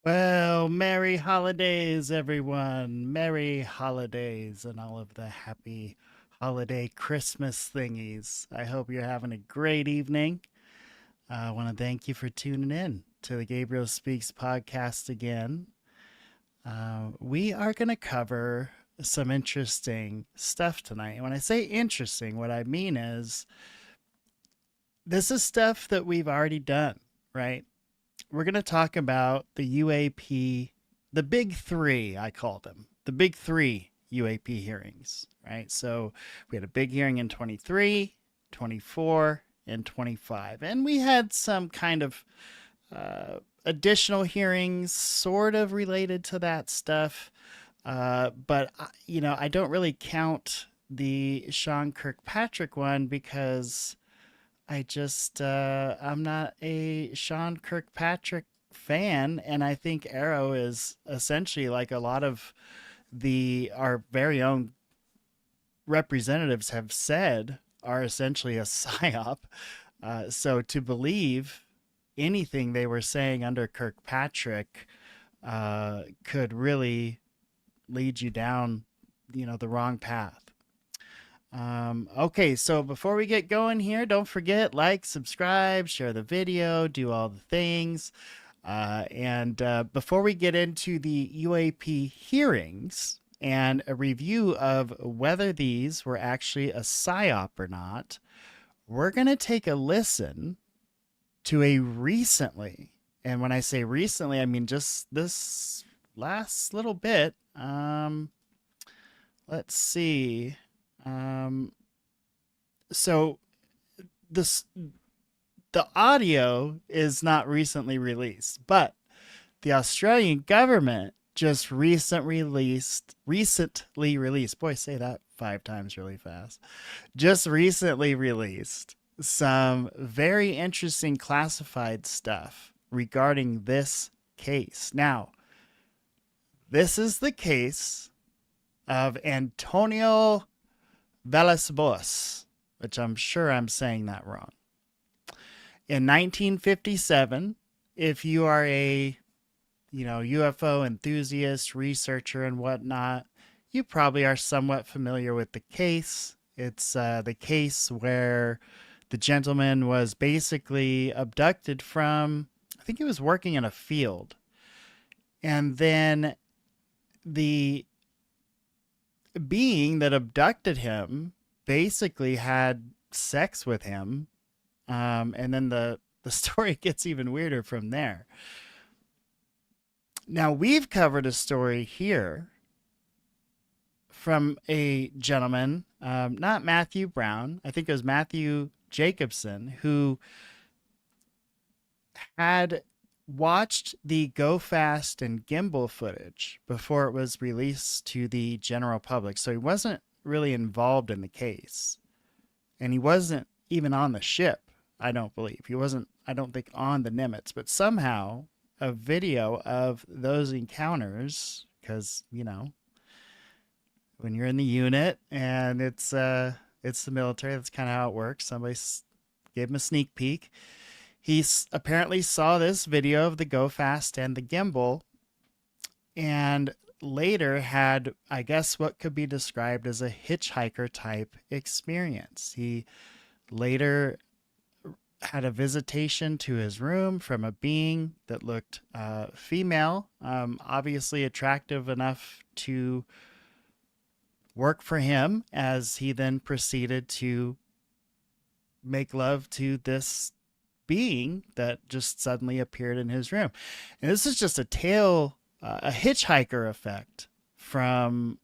Well, merry holidays, everyone. Merry holidays and all of the happy holiday Christmas thingies. I hope you're having a great evening. I want to thank you for tuning in to the Gabriel Speaks podcast again. We are going to cover some interesting stuff tonight. And when I say interesting, what I mean is this is stuff that we've already done, right? We're going to talk about the UAP, the big three, I call them, the big three UAP hearings, right? So we had a big hearing in 23, 24, and 25. And we had some kind of additional hearings sort of related to that stuff. But I don't really count the Sean Kirkpatrick one because I'm not a Sean Kirkpatrick fan, and I think Arrow is essentially like a lot of the our very own representatives have said are essentially a psyop. So to believe anything they were saying under Kirkpatrick could really lead you down, the wrong path. Okay, so before we get going here, don't forget, like, subscribe, share the video, do all the things. And before we get into the UAP hearings and a review of whether these were actually a PSYOP or not, we're going to take a listen to a recently, and when I say recently, I mean just this last little bit. Let's see. Um, so this the audio is not recently released, but the Australian government just recently released. Boy, say that 5 times really fast. Just recently released some very interesting classified stuff regarding this case. Now, this is the case of Antonio Villas-Boas, which I'm sure I'm saying that wrong. In 1957, if you are a UFO enthusiast, researcher, and whatnot, you probably are somewhat familiar with the case. It's the case where the gentleman was basically abducted from, I think he was working in a field. And then the being that abducted him basically had sex with him. And then the story gets even weirder from there. Now, we've covered a story here from a gentleman, not Matthew Brown, I think it was Matthew Jacobson, who had watched the Go Fast and Gimbal footage before it was released to the general public. So he wasn't really involved in the case. And he wasn't even on the ship, I don't believe. He wasn't, I don't think, on the Nimitz. But somehow a video of those encounters, because, when you're in the unit and it's the military, that's kind of how it works. Somebody gave him a sneak peek. He apparently saw this video of the Go Fast and the Gimbal, and later had, I guess, what could be described as a hitchhiker type experience. He later had a visitation to his room from a being that looked female, obviously attractive enough to work for him, as he then proceeded to make love to this being that just suddenly appeared in his room. And this is just a tale, a hitchhiker effect from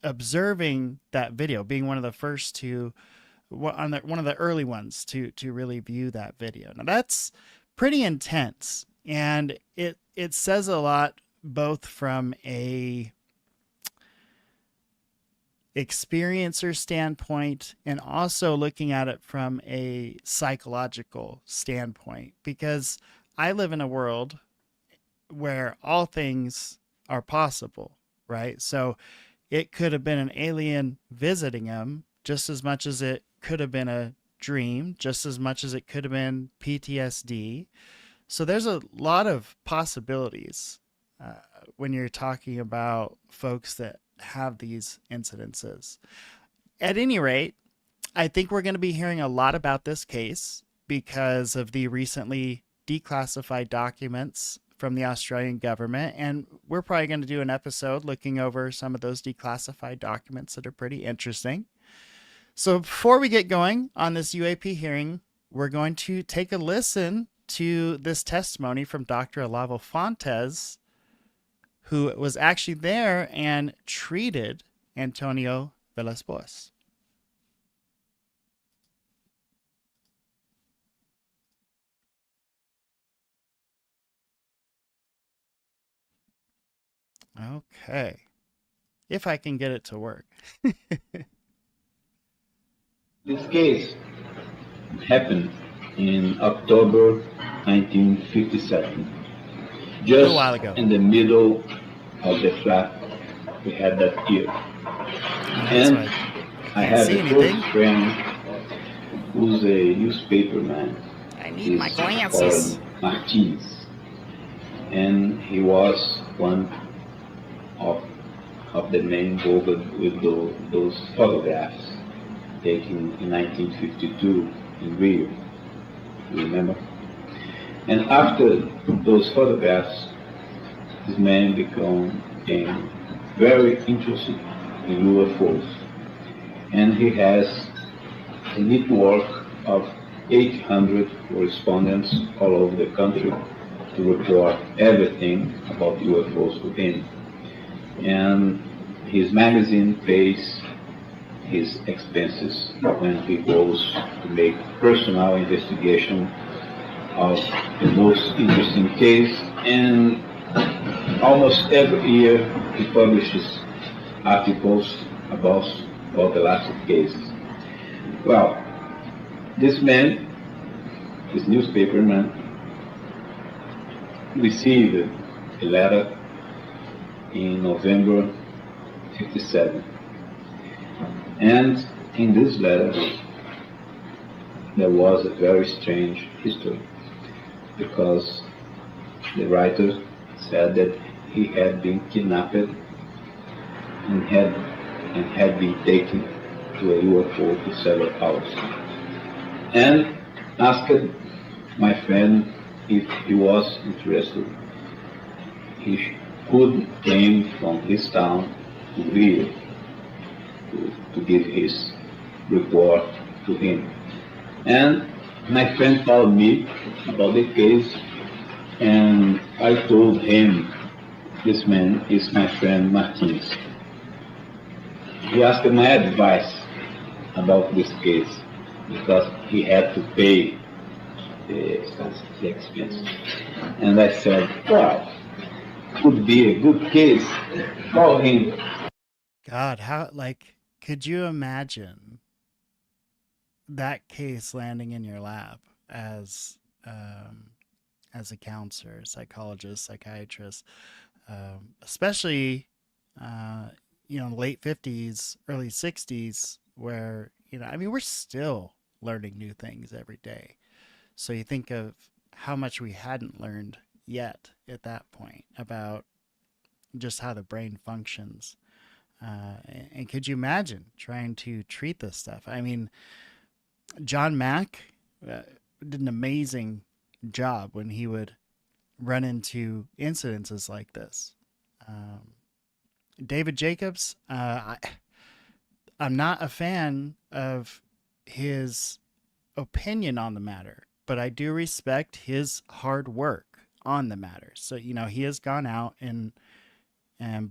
observing that video, being one of the first to, one of the early ones to really view that video. Now that's pretty intense, and it says a lot, both from a experiencer standpoint and also looking at it from a psychological standpoint, because I live in a world where all things are possible, right? So it could have been an alien visiting him just as much as it could have been a dream, just as much as it could have been PTSD. So there's a lot of possibilities uh, when you're talking about folks that have these incidences. At any rate, I think we're going to be hearing a lot about this case because of the recently declassified documents from the Australian government. And we're probably going to do an episode looking over some of those declassified documents that are pretty interesting. So before we get going on this UAP hearing, we're going to take a listen to this testimony from Dr. Olavo Fontes, who was actually there and treated Antonio Villas-Boas. Okay. If I can get it to work. This case happened in October 1957, A little just while ago. in the middle of the flat we had that year. Oh, that's And why I I can't have see a close anything. friend who's a newspaper man. I need He's my glasses. called Martins, and he was one of, of the men involved with those photographs taken in 1952 in Rio, you remember? And after those photographs, this man became very interested in UFOs. And he has a network of 800 correspondents all over the country to report everything about UFOs to him. And his magazine pays his expenses when he goes to make personal investigation of the most interesting case, and almost every year he publishes articles about, about the last cases. Well, this man, this newspaper man, received a letter in November 57. And in this letter, there was a very strange history, because the writer said that he had been kidnapped and had been taken to a UFO for several hours, and asked my friend if he was interested. He could came from his town to Rio to give his report to him. And my friend called me about the case, and I told him this man is my friend Martins. He asked my advice about this case because he had to pay the expenses. And I said, well, could be a good case. Call him. God, how, like, could you imagine that case landing in your lap as um, as a counselor, psychologist, psychiatrist, especially uh, late 50s, early 60s, where I mean, we're still learning new things every day. So you think of how much we hadn't learned yet at that point about just how the brain functions. And could you imagine trying to treat this stuff? I mean, John Mack did an amazing job when he would run into incidences like this. Um, David Jacobs, I'm not a fan of his opinion on the matter, but I do respect his hard work on the matter. So, he has gone out and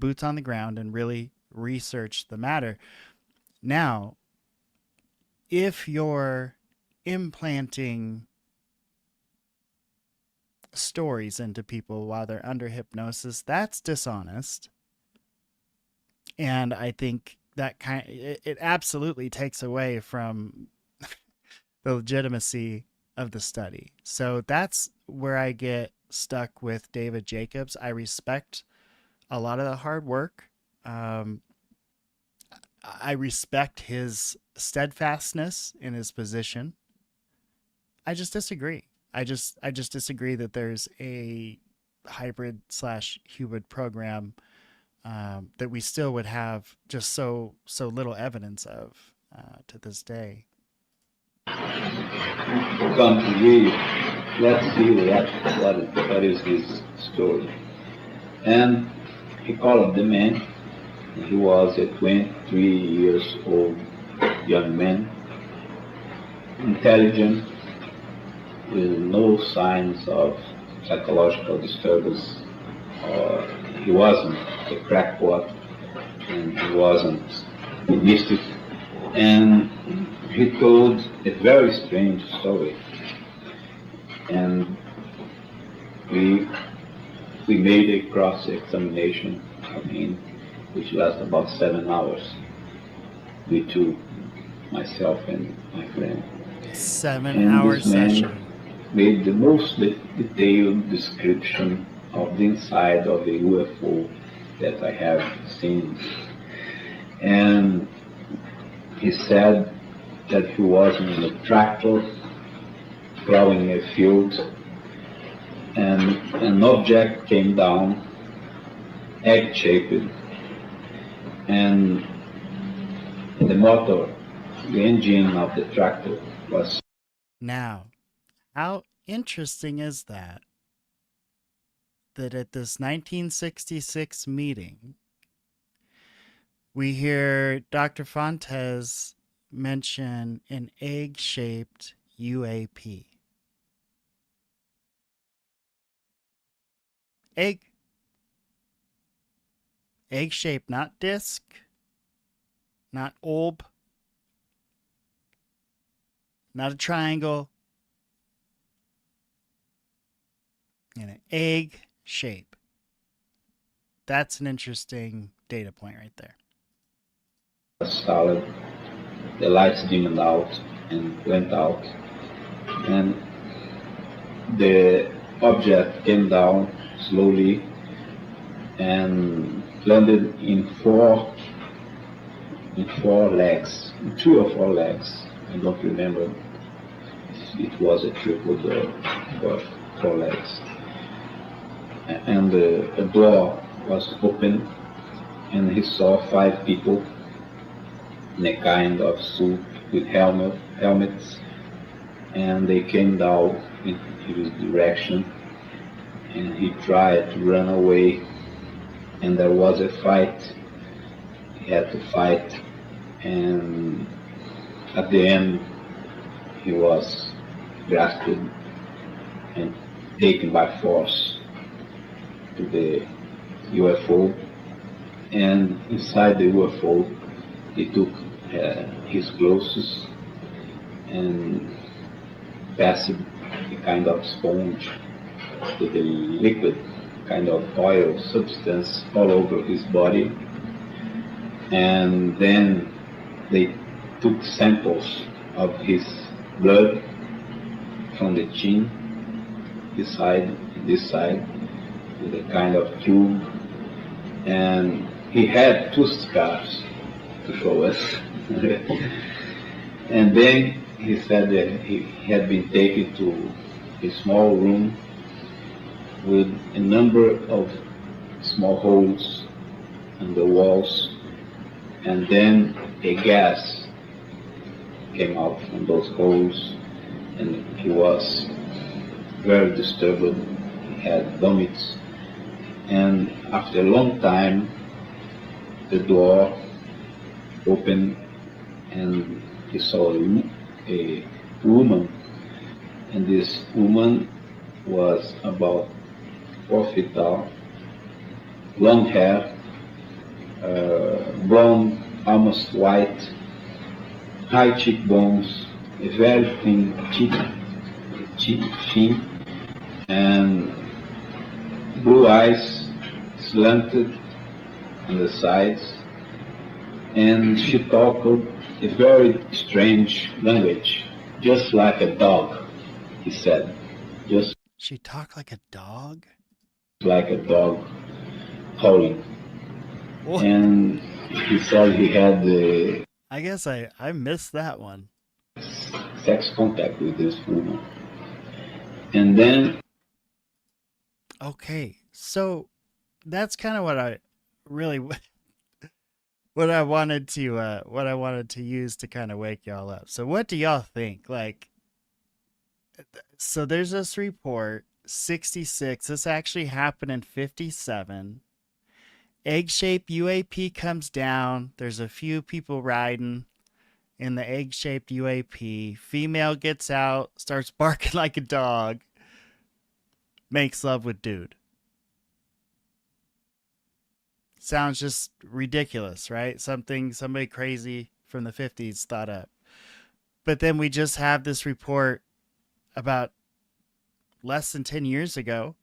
boots on the ground and really researched the matter. Now, if you're implanting stories into people while they're under hypnosis, that's dishonest. And I think that it absolutely takes away from the legitimacy of the study. So that's where I get stuck with David Jacobs. I respect a lot of the hard work. Um, I respect his steadfastness in his position. I just disagree. I just disagree that there's a hybrid slash hybrid program that we still would have just so little evidence of to this day. Come to me, let's see what is his story. And he called the man. He was a 23 years old young man, intelligent, with no signs of psychological disturbance. He wasn't a crackpot, and he wasn't mystic. And he told a very strange story. And we we made a cross-examination of him, which lasted about 7 hours. We two, myself and my friend. 7 hour And this man session. made the most detailed description of the inside of a UFO that I have seen. And he said that he was in a tractor plowing a field, and an object came down, egg-shaped, and the motor, the engine of the tractor was. Now, how interesting is that? That at this 1966 meeting, we hear Dr. Fontes mention an egg shaped UAP. Egg. Egg shaped, not disc, not orb, not a triangle, and an egg shape. That's an interesting data point right there. Solid. The lights dimmed out and went out, and the object came down slowly and landed in four legs, 2 or 4 legs. I don't remember. It was a tripod or 4 legs, and the door was open, and he saw 5 people in a kind of suit with helmets, and they came down in his direction, and he tried to run away, and there was a fight. He had to fight, and at the end he was grasped and taken by force to the UFO, and inside the UFO he took his clothes and passed a kind of sponge to the liquid kind of oil substance all over his body, and then they took samples of his blood from the chin, this side, with a kind of tube, and he had 2 scars to show us. And then he said that he had been taken to a small room with a number of small holes in the walls, and then a gas came out from those holes, and he was very disturbed. He had vomits, and after a long time the door opened, and he saw a woman, and this woman was about 4 feet tall, long hair, blonde, almost white, high cheekbones, a very thin chin, and blue eyes slanted on the sides, and she talked a very strange language, just like a dog, he said. Just She talked like a dog? like a dog howling. What? And he said he had I guess I missed that one. sex contact with this woman. And then Okay, so that's kind of what I really what I wanted to use to kind of wake y'all up. So what do y'all think? Like, so there's this report 66. This actually happened in 57. Egg-shaped UAP comes down. There's a few people riding in the egg-shaped UAP. Female gets out, starts barking like a dog, makes love with dude. Sounds just ridiculous, right? Something somebody crazy from the 50s thought up. But then we just have this report about less than 10 years ago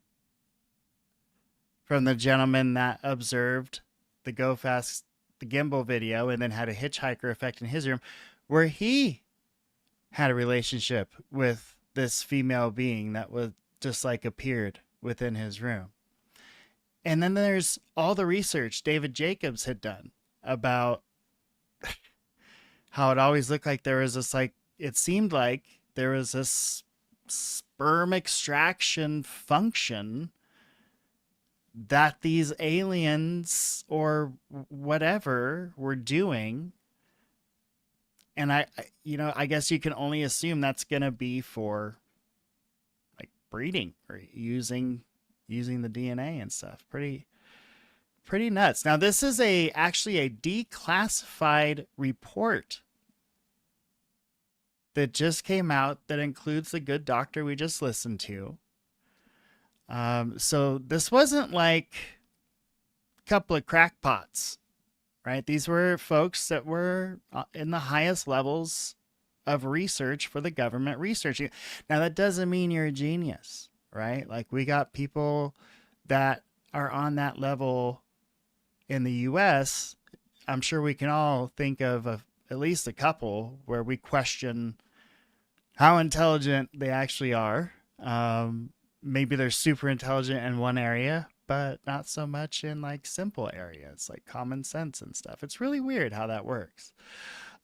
from the gentleman that observed the Go Fast, the gimbal video, and then had a hitchhiker effect in his room where he had a relationship with this female being that was just like appeared within his room. And then there's all the research David Jacobs had done about how it always looked like there was this, like, it seemed like there was this sperm extraction function that these aliens or whatever were doing. And I guess you can only assume that's going to be for like breeding or using the DNA and stuff. Pretty nuts. Now this is actually a declassified report that just came out that includes the good doctor we just listened to. So this wasn't like a couple of crackpots, right? These were folks that were in the highest levels of research for the government research. Now that doesn't mean you're a genius, right? Like we got people that are on that level in the US. I'm sure we can all think of at least a couple where we question how intelligent they actually are. Maybe they're super intelligent in one area, but not so much in like simple areas like common sense and stuff. It's really weird how that works.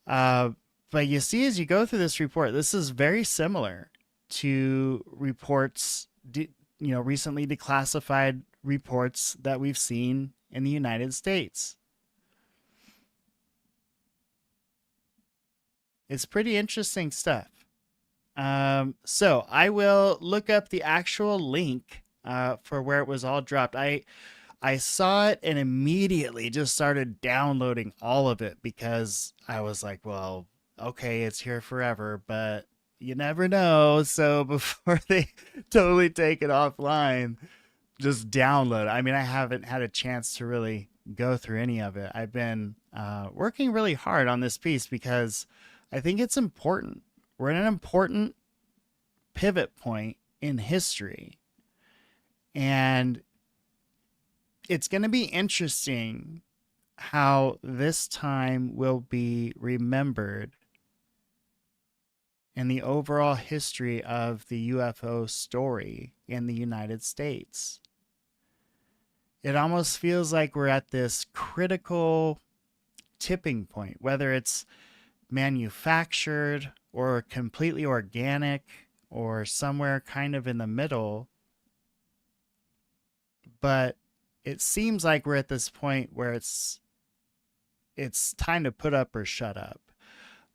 Uh, but you see, as you go through this report, this is very similar to reports, recently declassified reports that we've seen in the United States. It's pretty interesting stuff. So I will look up the actual link for where it was all dropped. I saw it and immediately just started downloading all of it because I was like, well, okay, it's here forever, but you never know. So before they totally take it offline, just download. I mean, I haven't had a chance to really go through any of it. I've been working really hard on this piece because I think it's important. We're in an important pivot point in history. And it's going to be interesting how this time will be remembered in the overall history of the UFO story in the United States. It almost feels like we're at this critical tipping point, whether it's manufactured or completely organic or somewhere kind of in the middle. But it seems like we're at this point where it's time to put up or shut up.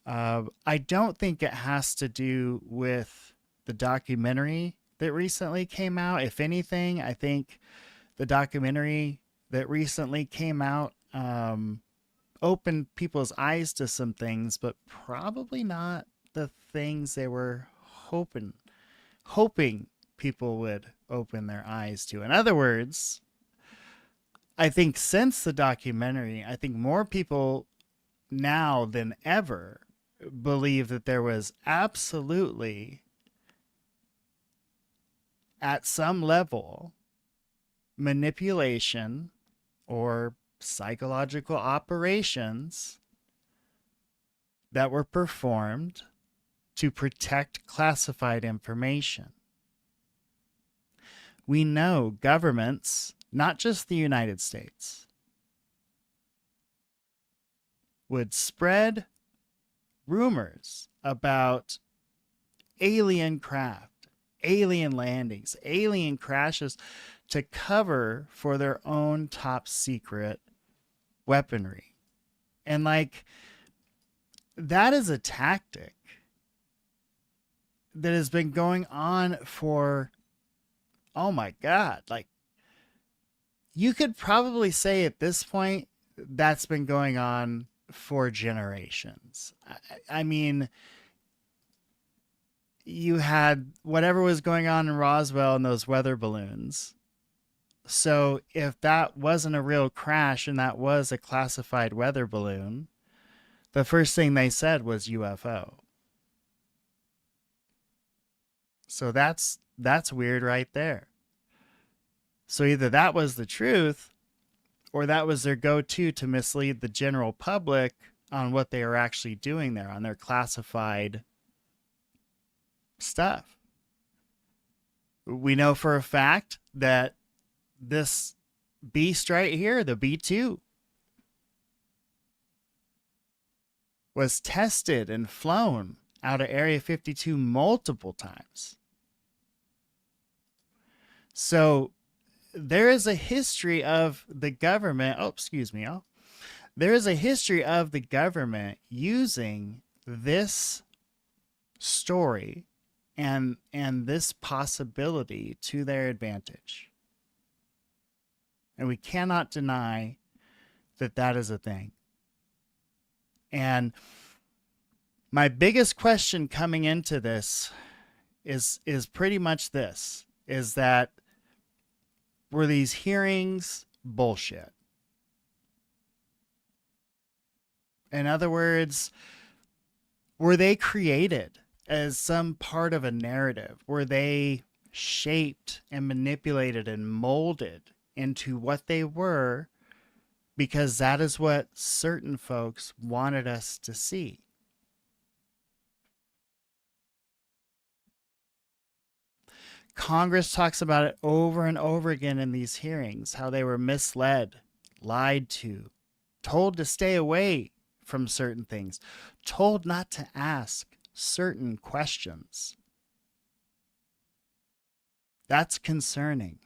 I don't think it has to do with the documentary that recently came out. If anything, I think the documentary that recently came out opened people's eyes to some things, but probably not the things they were hoping people would open their eyes to. In other words, I think since the documentary, I think more people now than ever believe that there was absolutely, at some level, manipulation or psychological operations that were performed to protect classified information. We know governments, not just the United States, would spread rumors about alien craft, alien landings, alien crashes to cover for their own top secret weaponry. And like, that is a tactic that has been going on for, oh my God, like, you could probably say at this point that's been going on for generations. I mean, you had whatever was going on in Roswell and those weather balloons. So if that wasn't a real crash and that was a classified weather balloon, the first thing they said was UFO. So that's weird right there. So either that was the truth or that was their go-to to mislead the general public on what they were actually doing there, on their classified stuff. We know for a fact that this beast right here, the B-2, was tested and flown out of Area 52 multiple times. So there is a history of the government. Oh, excuse me. There is a history of the government using this story and this possibility to their advantage. And we cannot deny that that is a thing. And my biggest question coming into this is pretty much this, is that were these hearings bullshit? In other words, were they created as some part of a narrative? Were they shaped and manipulated and molded into what they were because that is what certain folks wanted us to see? Congress talks about it over and over again in these hearings, how they were misled, lied to, told to stay away from certain things, told not to ask certain questions. That's concerning.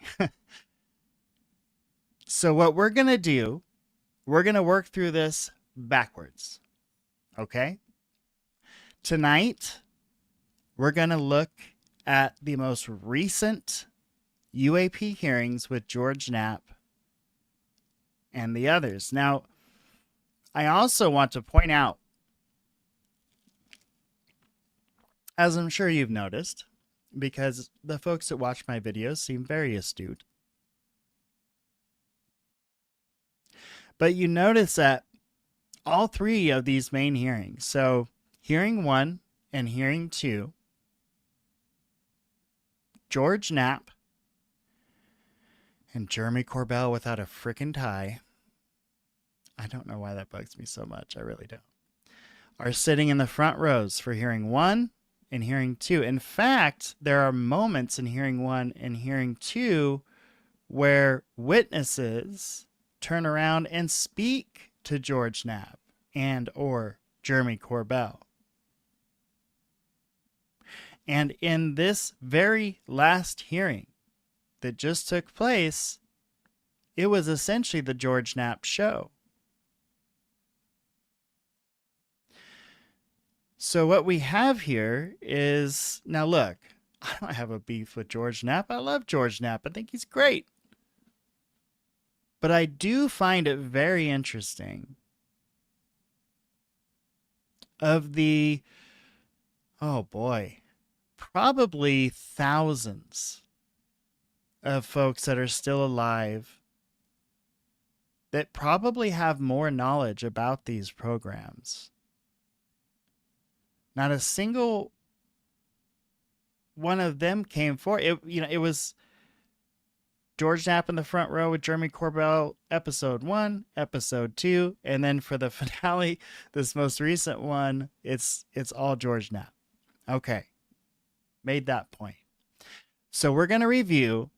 So what we're going to do, we're going to work through this backwards. Okay? Tonight, we're going to look at the most recent UAP hearings with George Knapp and the others. Now, I also want to point out, as I'm sure you've noticed, because the folks that watch my videos seem very astute, but you notice that all three of these main hearings, so hearing 1 and hearing 2, George Knapp and Jeremy Corbell without a frickin' tie, I don't know why that bugs me so much, I really don't, are sitting in the front rows for hearing 1 and hearing 2. In fact, there are moments in hearing 1 and hearing 2 where witnesses turn around and speak to George Knapp and or Jeremy Corbell. And in this very last hearing that just took place, it was essentially the George Knapp show. So what we have here is, now look, I don't have a beef with George Knapp. I love George Knapp. I think he's great. But I do find it very interesting of the, oh boy, probably thousands of folks that are still alive that probably have more knowledge about these programs. Not a single one of them came forward. It was George Knapp in the front row with Jeremy Corbell, episode 1, episode 2, and then for the finale, this most recent one, it's all George Knapp. Okay, made that point. So we're going to review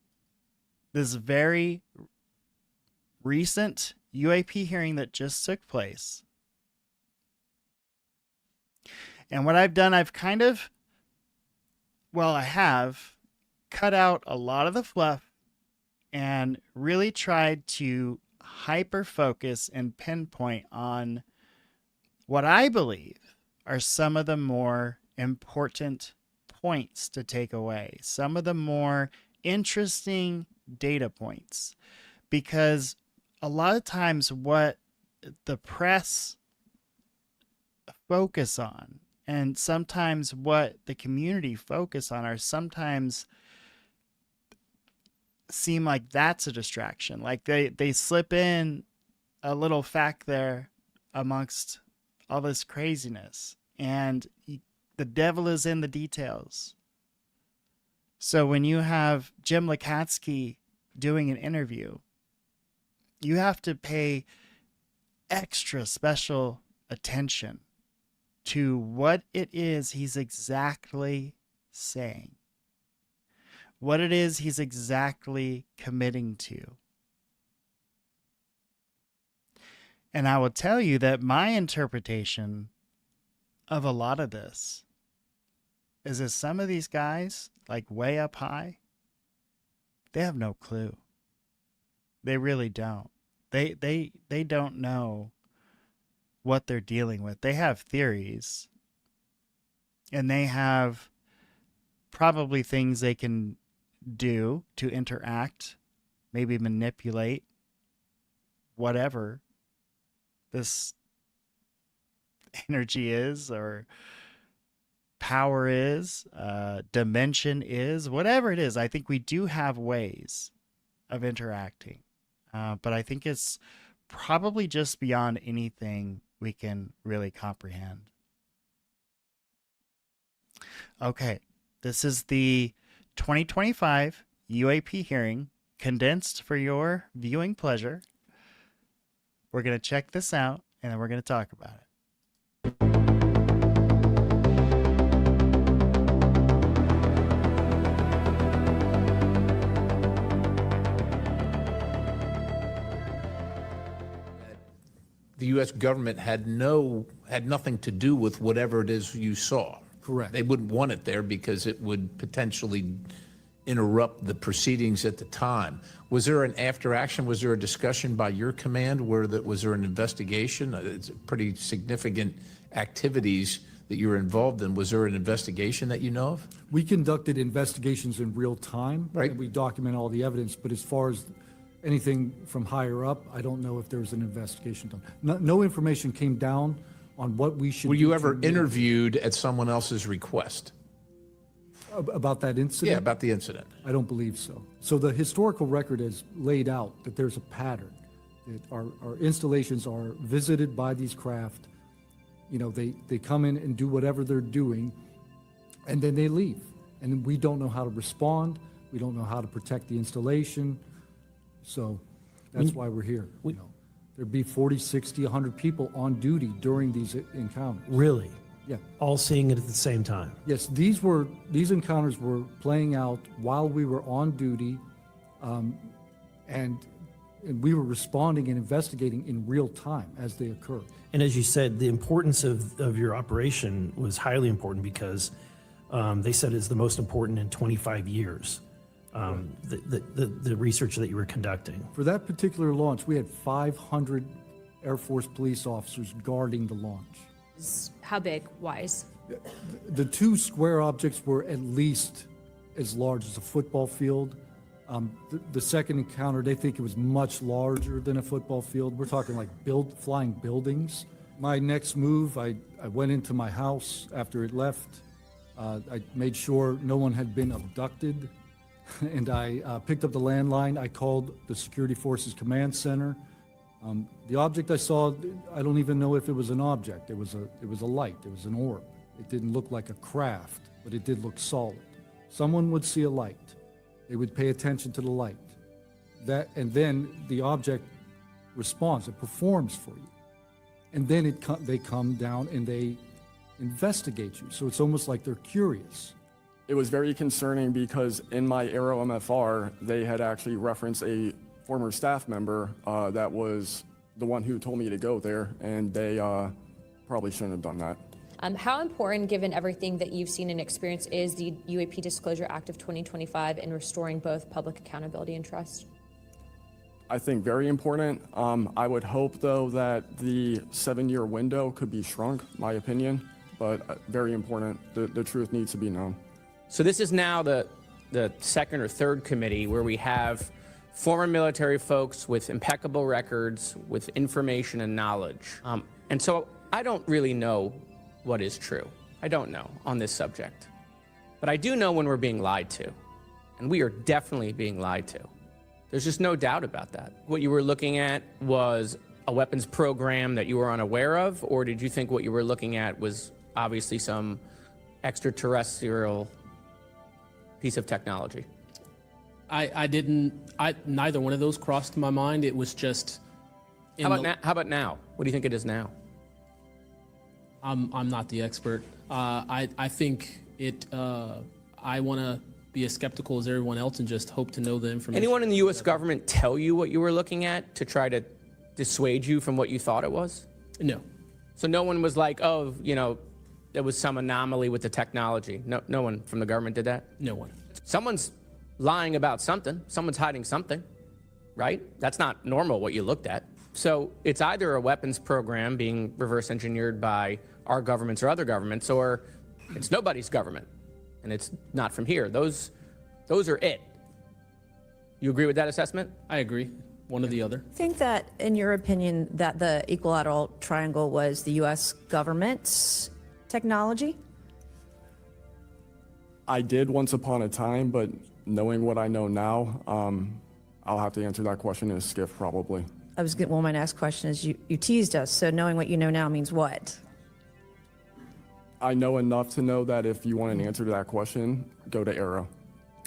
this very recent UAP hearing that just took place. And what I've done, I have cut out a lot of the fluff and really tried to hyper focus and pinpoint on what I believe are some of the more important points to take away, some of the more interesting data points. Because a lot of times, what the press focus on and sometimes what the community focus on are sometimes seem like that's a distraction. Like they slip in a little fact there amongst all this craziness, and the devil is in the details. So when you have Jim Lakatsky doing an interview, you have to pay extra special attention to what it is he's exactly saying, what it is he's exactly committing to. And I will tell you that my interpretation of a lot of this is that some of these guys, like way up high, they have no clue. They really don't. They don't know what they're dealing with. They have theories, and they have probably things they can do to interact, maybe manipulate whatever this energy is, or power is, dimension is, whatever it is. I think we do have ways of interacting, but I think it's probably just beyond anything we can really comprehend. Okay, this is the 2025 UAP hearing, condensed for your viewing pleasure. We're going to check this out, and then we're going to talk about it. The U.S. government had nothing to do with whatever it is you saw. Correct. They wouldn't want it there because it would potentially interrupt the proceedings at the time. Was there an after action? Was there a discussion by your command was there an investigation? It's pretty significant activities that you were involved in. Was there an investigation that you know of? We conducted investigations in real time. Right. And we document all the evidence, but as far as anything from higher up, I don't know if there was an investigation done. No information came down on what we should Were do you to ever mitigate interviewed at someone else's request? about that incident? Yeah, about the incident. I don't believe so. So the historical record has laid out that there's a pattern, that our installations are visited by these craft. You know, they come in and do whatever they're doing, and then they leave. And we don't know how to respond. We don't know how to protect the installation. So that's why we're here. You know, there'd be 40, 60, 100 people on duty during these encounters. Really? Yeah. All seeing it at the same time? Yes, these encounters were playing out while we were on duty, and we were responding and investigating in real time as they occurred. And as you said, the importance of your operation was highly important because they said it's the most important in 25 years, the research that you were conducting. For that particular launch, we had 500 Air Force police officers guarding the launch. How big, wise? The two square objects were at least as large as a football field. The second encounter, they think it was much larger than a football field. We're talking like flying buildings. My next move, I went into my house after it left. I made sure no one had been abducted, and I picked up the landline. I called the Security Forces Command Center. The object I saw, I don't even know if it was an object. It was a light. It was an orb. It didn't look like a craft, but it did look solid. Someone would see a light. They would pay attention to the light. And then the object responds. It performs for you. And then they come down and they investigate you. So it's almost like they're curious. It was very concerning because in my Aero MFR, they had actually referenced a former staff member that was the one who told me to go there, and they probably shouldn't have done that. How important, given everything that you've seen and experienced, is the UAP Disclosure Act of 2025 in restoring both public accountability and trust? I think very important. I would hope, though, that the 7-year window could be shrunk, my opinion, but very important. The truth needs to be known. So this is now the second or third committee where we have former military folks with impeccable records, with information and knowledge. And so I don't really know what is true. I don't know on this subject. But I do know when we're being lied to. And we are definitely being lied to. There's just no doubt about that. What you were looking at was a weapons program that you were unaware of, or did you think what you were looking at was obviously some extraterrestrial piece of technology? Neither one of those crossed my mind. It was just. How about now? What do you think it is now? I'm not the expert. I think it. I want to be as skeptical as everyone else and just hope to know the information. Anyone in the U.S. government tell you what you were looking at to try to dissuade you from what you thought it was? No. So no one was like, oh, you know, there was some anomaly with the technology. No one from the government did that? No one. Someone's lying about something. Someone's hiding something, right? That's not normal what you looked at. So it's either a weapons program being reverse engineered by our governments or other governments, or it's nobody's government, and it's not from here. Those are it. You agree with that assessment? I agree. One or the other. Think that, in your opinion, that the equilateral triangle was the U.S. government's technology? I did once upon a time, but knowing what I know now, I'll have to answer that question as skiff, probably. Well, my next question is, you teased us, so knowing what you know now means what? I know enough to know that if you want an answer to that question, go to Arrow.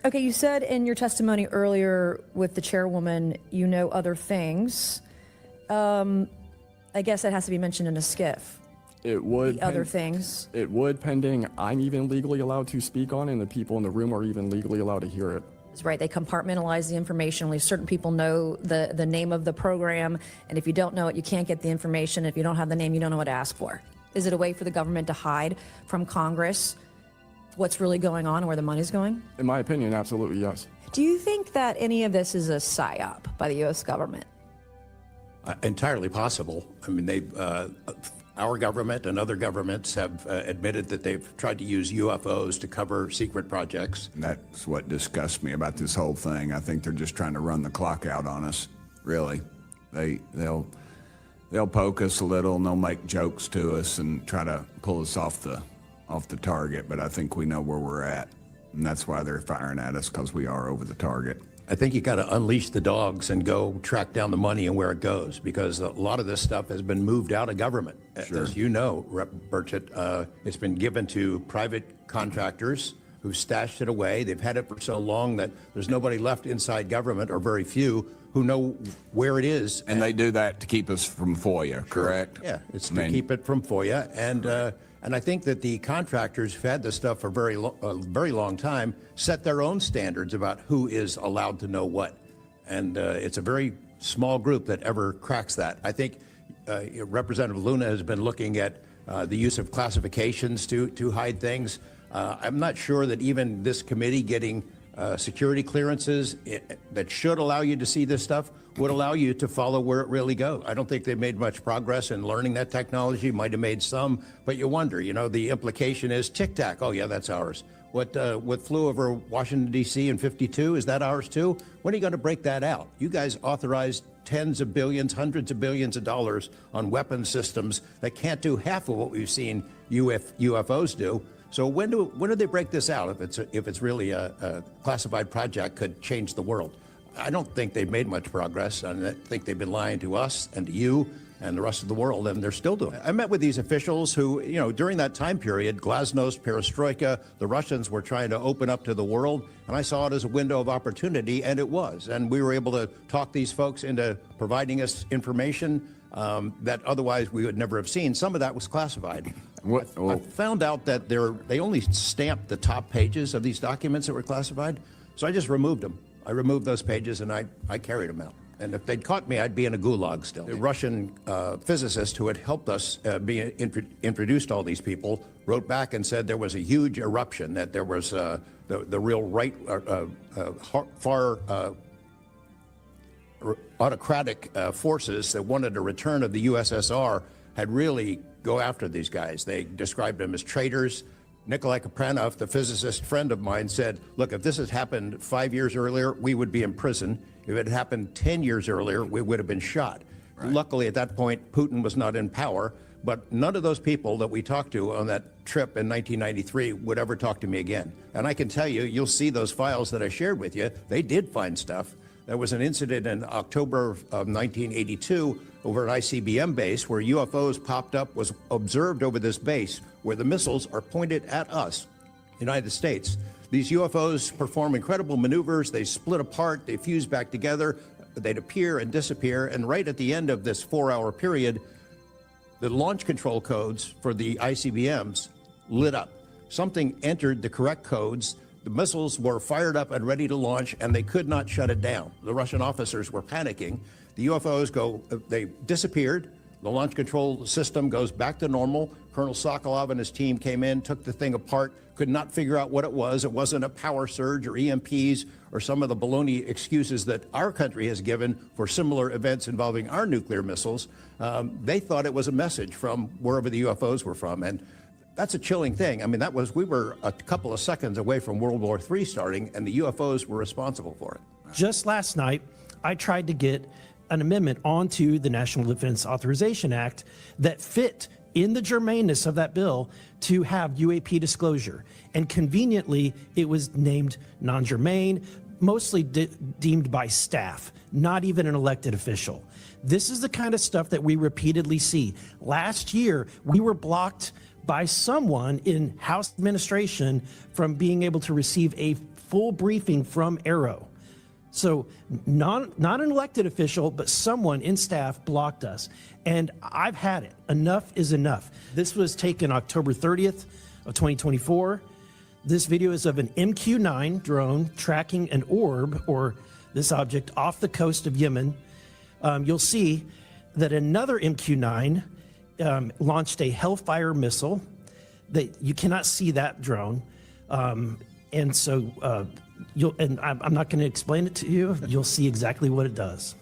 Okay, you said in your testimony earlier with the chairwoman, you know other things. I guess that has to be mentioned in a skiff. It would. The other things. It would, pending I'm even legally allowed to speak on, and the people in the room are even legally allowed to hear it. That's right. They compartmentalize the information. Only certain people know the name of the program, and if you don't know it, you can't get the information. If you don't have the name, you don't know what to ask for. Is it a way for the government to hide from Congress what's really going on and where the money's going? In my opinion, absolutely yes. Do you think that any of this is a psyop by the U.S. government? Entirely possible. I mean, our government and other governments have admitted that they've tried to use UFOs to cover secret projects. And that's what disgusts me about this whole thing. I think they're just trying to run the clock out on us, really. They'll poke us a little and they'll make jokes to us and try to pull us off the target, but I think we know where we're at. And that's why they're firing at us, because we are over the target. I think you got to unleash the dogs and go track down the money and where it goes, because a lot of this stuff has been moved out of government. Sure. As you know, Rep. Burchett, it's been given to private contractors who stashed it away. They've had it for so long that there's nobody left inside government, or very few, who know where it is. And they do that to keep us from FOIA, correct? Yeah, it's to keep it from FOIA. And I think that the contractors who've had this stuff for a very long time set their own standards about who is allowed to know what. And it's a very small group that ever cracks that. I think Representative Luna has been looking at the use of classifications to hide things. I'm not sure that even this committee getting security clearances that should allow you to see this stuff would allow you to follow where it really goes. I don't think they've made much progress in learning that technology. Might have made some, but you wonder, the implication is tic-tac. Oh, yeah, that's ours. What flew over Washington, D.C. in '52, is that ours too? When are you going to break that out? You guys authorized tens of billions, hundreds of billions of dollars on weapon systems that can't do half of what we've seen UFOs do. So when do they break this out? If it's really a classified project, could change the world. I don't think they've made much progress, and I think they've been lying to us and to you and the rest of the world, and they're still doing it. I met with these officials who, during that time period, glasnost, perestroika, the Russians were trying to open up to the world, and I saw it as a window of opportunity, and it was. And we were able to talk these folks into providing us information that otherwise we would never have seen. Some of that was classified. I found out that they only stamped the top pages of these documents that were classified, so I just removed them. I removed those pages and I carried them out. And if they'd caught me, I'd be in a gulag still. The Russian physicist who had helped us introduced all these people wrote back and said there was a huge eruption, that there was the real right, far autocratic forces that wanted a return of the USSR had really go after these guys. They described them as traitors. Nikolai Kapranov, the physicist friend of mine, said, look, if this had happened 5 years earlier, we would be in prison. If it had happened 10 years earlier, we would have been shot. Right. Luckily, at that point, Putin was not in power, but none of those people that we talked to on that trip in 1993 would ever talk to me again. And I can tell you, you'll see those files that I shared with you, they did find stuff. There was an incident in October of 1982 over an ICBM base where UFOs popped up, was observed over this base where the missiles are pointed at us, United States. These UFOs perform incredible maneuvers. They split apart, they fuse back together, they'd appear and disappear. And right at the end of this 4-hour period, the launch control codes for the ICBMs lit up. Something entered the correct codes. The missiles were fired up and ready to launch, and they could not shut it down. The Russian officers were panicking. The UFOs they disappeared. The launch control system goes back to normal. Colonel Sokolov and his team came in, took the thing apart, could not figure out what it was. It wasn't a power surge or EMPs or some of the baloney excuses that our country has given for similar events involving our nuclear missiles. They thought it was a message from wherever the UFOs were from. And that's a chilling thing. I mean, we were a couple of seconds away from World War III starting, and the UFOs were responsible for it. Just last night, I tried to get an amendment onto the National Defense Authorization Act that fit in the germaneness of that bill to have UAP disclosure. And conveniently, it was named non-germane, mostly deemed by staff, not even an elected official. This is the kind of stuff that we repeatedly see. Last year, we were blocked by someone in House administration from being able to receive a full briefing from Arrow. So not an elected official, but someone in staff blocked us. And I've had it. Enough is enough. This was taken October 30th of 2024. This video is of an MQ-9 drone tracking an orb, or this object, off the coast of Yemen. You'll see that another MQ-9 launched a Hellfire missile. That you cannot see that drone. And so I'm not going to explain it to you. You'll see exactly what it does.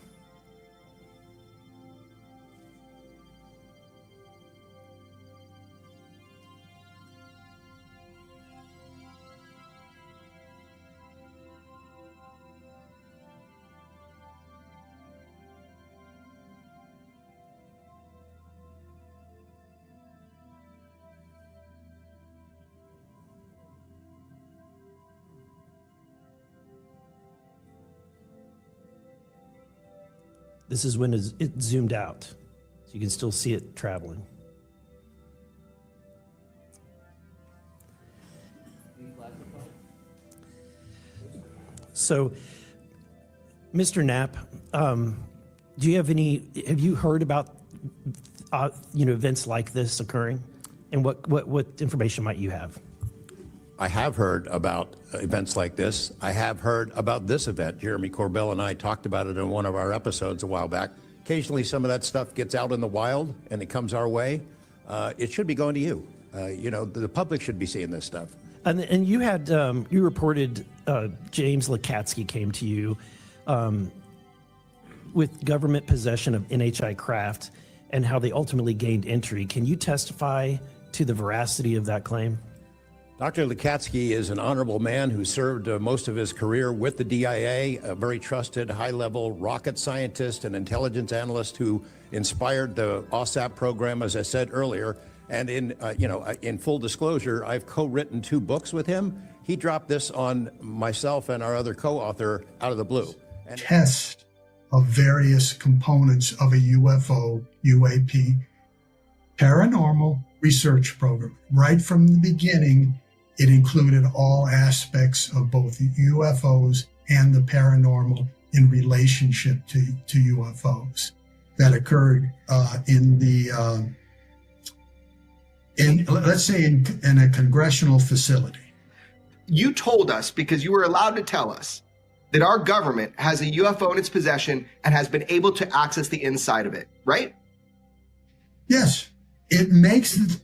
This is when it zoomed out, so you can still see it traveling. So, Mr. Knapp, do you have you heard about, events like this occurring? And what information might you have? I have heard about events like this. I have heard about this event. Jeremy Corbell and I talked about it in one of our episodes a while back. Occasionally some of that stuff gets out in the wild and it comes our way. It should be going to you. The public should be seeing this stuff. And you had, you reported James Lakatsky came to you with government possession of NHI craft and how they ultimately gained entry. Can you testify to the veracity of that claim? Dr. Lakatsky is an honorable man who served most of his career with the DIA, a very trusted, high-level rocket scientist and intelligence analyst who inspired the OSAP program, as I said earlier. And in full disclosure, I've co-written 2 books with him. He dropped this on myself and our other co-author out of the blue. And test of various components of a UFO, UAP, paranormal research program. Right from the beginning, it included all aspects of both the UFOs and the paranormal in relationship to UFOs. That occurred in a congressional facility. You told us, because you were allowed to tell us, that our government has a UFO in its possession and has been able to access the inside of it, right? Yes, it makes the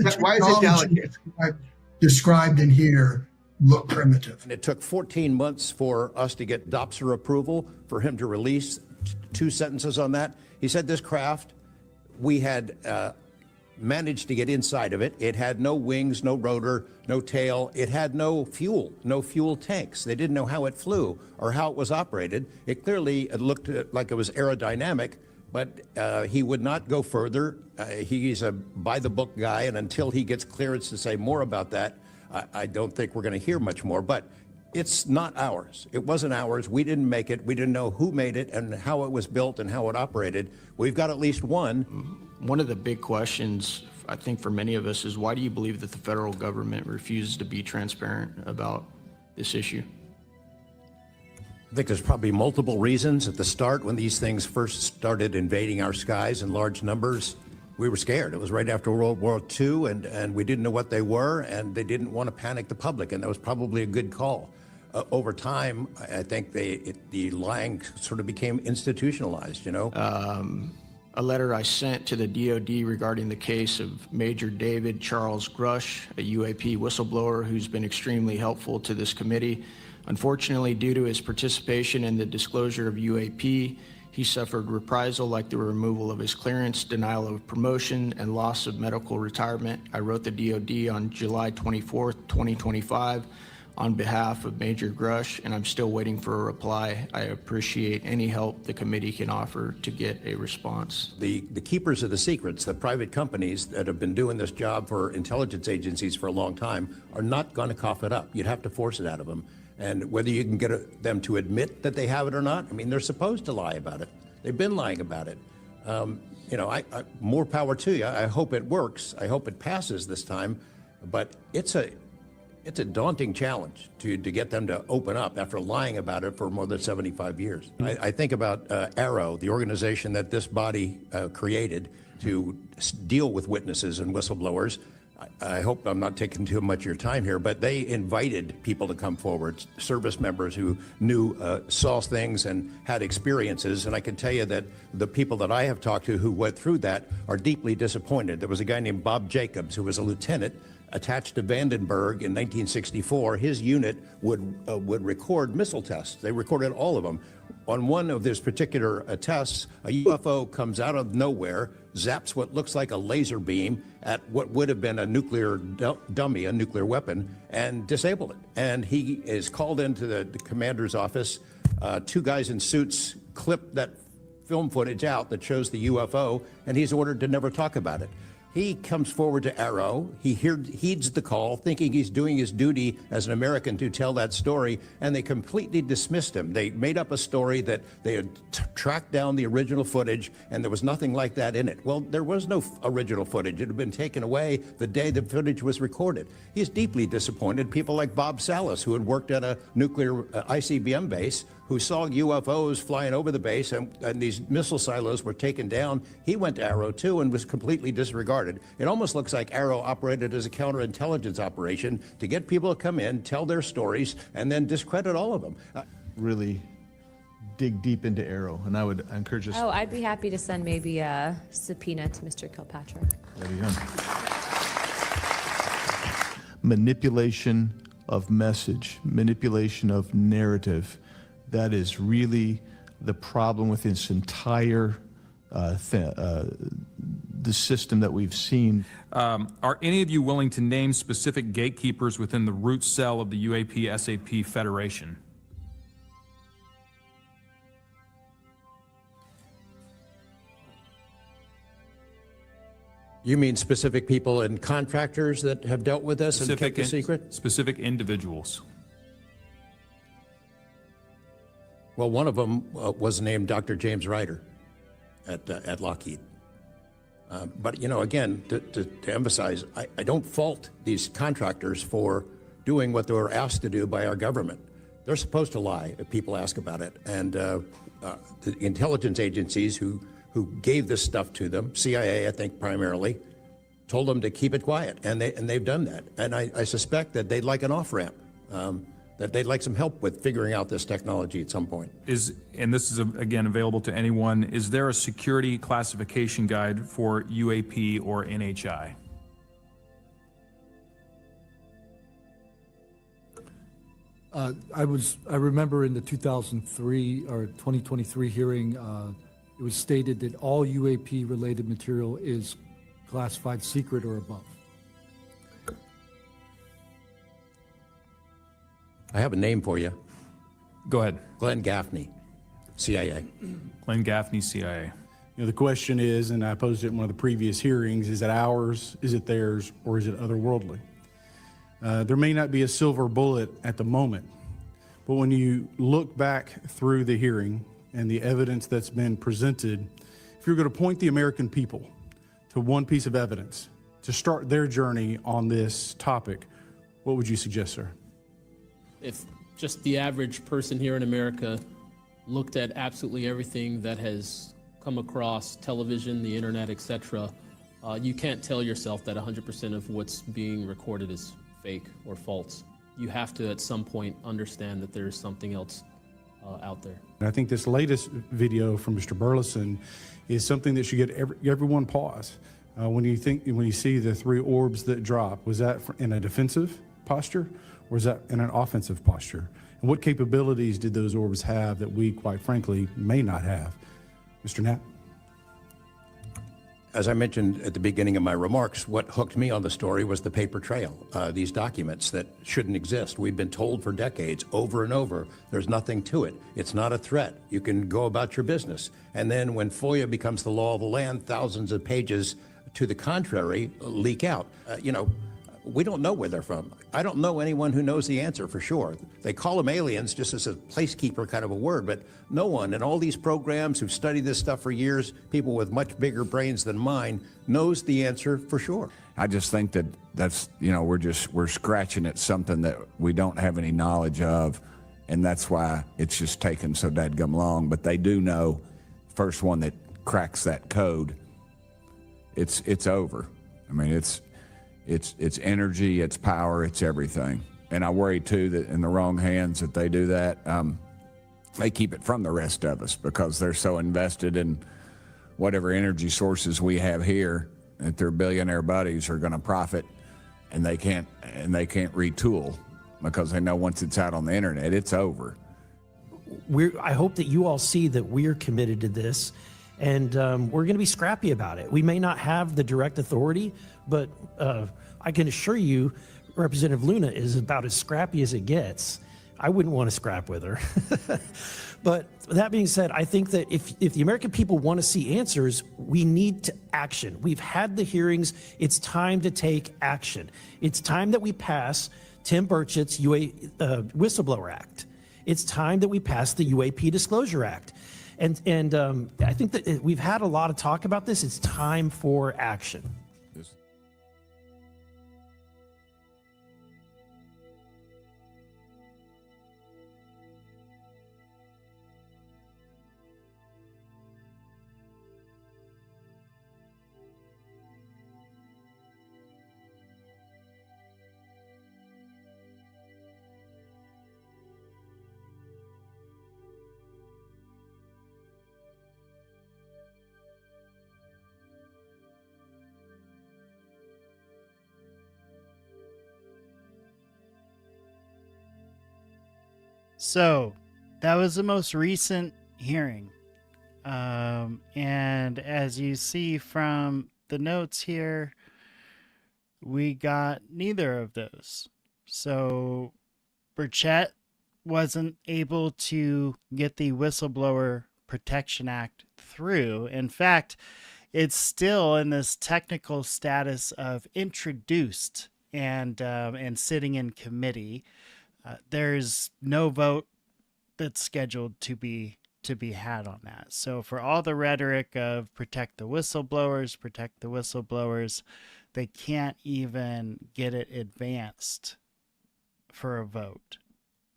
technology described in here look primitive. And it took 14 months for us to get Doppler approval for him to release 2 sentences on that. He said this craft, we had managed to get inside of it. It had no wings, no rotor, no tail. It had no fuel tanks. They didn't know how it flew or how it was operated. It clearly looked like it was aerodynamic, but he would not go further. He's a by-the-book guy, and until he gets clearance to say more about that, I don't think we're going to hear much more. But it's not ours. It wasn't ours. We didn't make it. We didn't know who made it and how it was built and how it operated. We've got at least one. One of the big questions, I think, for many of us is why do you believe that the federal government refuses to be transparent about this issue? I think there's probably multiple reasons. At the start, when these things first started invading our skies in large numbers, we were scared. It was right after World War II, and we didn't know what they were, and they didn't want to panic the public, and that was probably a good call. Over time, I think the lying sort of became institutionalized, you know? A letter I sent to the DOD regarding the case of Major David Charles Grush, a UAP whistleblower who's been extremely helpful to this committee. Unfortunately, due to his participation in the disclosure of UAP, he suffered reprisal like the removal of his clearance, denial of promotion, and loss of medical retirement. I wrote the DOD on July 24th, 2025 on behalf of Major Grush, and I'm still waiting for a reply. I appreciate any help the committee can offer to get a response. The keepers of the secrets, the private companies that have been doing this job for intelligence agencies for a long time, are not going to cough it up. You'd have to force it out of them. And whether you can get them to admit that they have it or not, I mean, they're supposed to lie about it. They've been lying about it. You know, I more power to you. I hope it works. I hope it passes this time. But it's a daunting challenge to get them to open up after lying about it for more than 75 years. I think about Arrow, the organization that this body created to deal with witnesses and whistleblowers. I hope I'm not taking too much of your time here, but they invited people to come forward, service members who saw things and had experiences. And I can tell you that the people that I have talked to who went through that are deeply disappointed. There was a guy named Bob Jacobs who was a lieutenant attached to Vandenberg in 1964. His unit would record missile tests. They recorded all of them. On one of these particular tests, a UFO comes out of nowhere, zaps what looks like a laser beam at what would have been a nuclear dummy, a nuclear weapon, and disabled it. And he is called into the commander's office. 2 guys in suits clip that film footage out that shows the UFO, and he's ordered to never talk about it. He comes forward to Arrow. He heeds the call, thinking he's doing his duty as an American to tell that story, and they completely dismissed him. They made up a story that they had tracked down the original footage, and there was nothing like that in it. Well, there was no original footage. It had been taken away the day the footage was recorded. He's deeply disappointed. People like Bob Salas, who had worked at a nuclear ICBM base, who saw UFOs flying over the base, and these missile silos were taken down. He went to Arrow, too, and was completely disregarded. It almost looks like Arrow operated as a counterintelligence operation to get people to come in, tell their stories, and then discredit all of them. Really dig deep into Arrow, and I would encourage us. Oh, I'd be happy to send maybe a subpoena to Mr. Kilpatrick. There you go. Manipulation of message, manipulation of narrative. That is really the problem with this entire the system that we've seen. Are any of you willing to name specific gatekeepers within the root cell of the UAP-SAP Federation? You mean specific people and contractors that have dealt with us and kept the secret? Specific individuals. Well, one of them was named Dr. James Ryder at Lockheed. But, you know, again, to emphasize, I don't fault these contractors for doing what they were asked to do by our government. They're supposed to lie if people ask about it. And the intelligence agencies who gave this stuff to them, CIA, I think primarily, told them to keep it quiet. And they've done that. And I suspect that they'd like an off-ramp. that they'd like some help with figuring out this technology at some point. And this is, again, available to anyone, is there a security classification guide for UAP or NHI? I remember in the 2003 or 2023 hearing, it was stated that all UAP related material is classified secret or above. I have a name for you. Go ahead. Glenn Gaffney, CIA. Glenn Gaffney, CIA. You know, the question is, and I posed it in one of the previous hearings, is it ours, is it theirs, or is it otherworldly? There may not be a silver bullet at the moment, but when you look back through the hearing and the evidence that's been presented, if you're going to point the American people to one piece of evidence to start their journey on this topic, what would you suggest, sir? If just the average person here in America looked at absolutely everything that has come across television, the internet, etc., you can't tell yourself that 100% of what's being recorded is fake or false. You have to, at some point, understand that there's something else out there. And I think this latest video from Mr. Burleson is something that should get everyone pause. When you see the 3 orbs that drop, was that in a defensive posture, or was that in an offensive posture? And what capabilities did those orbs have that we, quite frankly, may not have? Mr. Knapp? As I mentioned at the beginning of my remarks, what hooked me on the story was the paper trail, these documents that shouldn't exist. We've been told for decades, over and over, there's nothing to it. It's not a threat. You can go about your business. And then when FOIA becomes the law of the land, thousands of pages to the contrary leak out. We don't know where they're from. I don't know anyone who knows the answer for sure. They call them aliens just as a placekeeper kind of a word, but no one in all these programs who've studied this stuff for years, people with much bigger brains than mine, knows the answer for sure. I just think that's we're scratching at something that we don't have any knowledge of, and that's why it's just taken so dadgum long. But they do know, first one that cracks that code, it's over. I mean, it's energy, it's power, it's everything. And I worry too that in the wrong hands that they do that, they keep it from the rest of us because they're so invested in whatever energy sources we have here that their billionaire buddies are going to profit, and they can't retool because they know once it's out on the internet, it's over. I hope that you all see that we're committed to this, and we're going to be scrappy about it. We may not have the direct authority, but I can assure you Representative Luna is about as scrappy as it gets. I wouldn't want to scrap with her. But that being said, I think that if the American people want to see answers, we need to action. We've had the hearings. It's time to take action. It's time that we pass Tim Burchett's Whistleblower Act. It's time that we pass the UAP Disclosure Act. And I think that we've had a lot of talk about this. It's time for action. So that was the most recent hearing. And as you see from the notes here, we got neither of those. So Burchett wasn't able to get the Whistleblower Protection Act through. In fact, it's still in this technical status of introduced and sitting in committee. There's no vote that's scheduled to be had on that. So for all the rhetoric of protect the whistleblowers, they can't even get it advanced for a vote.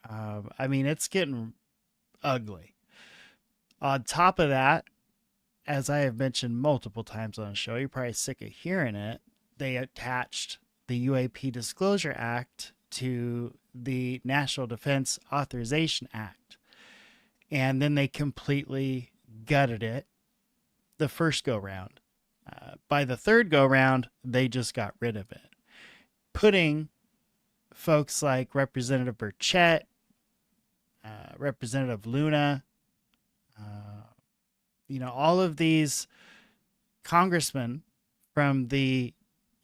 I mean, it's getting ugly. On top of that, as I have mentioned multiple times on the show, you're probably sick of hearing it, they attached the UAP Disclosure Act to the National Defense Authorization Act. And then they completely gutted it the first go round. By the third go round, they just got rid of it, putting folks like Representative Burchett, Representative Luna, all of these congressmen from the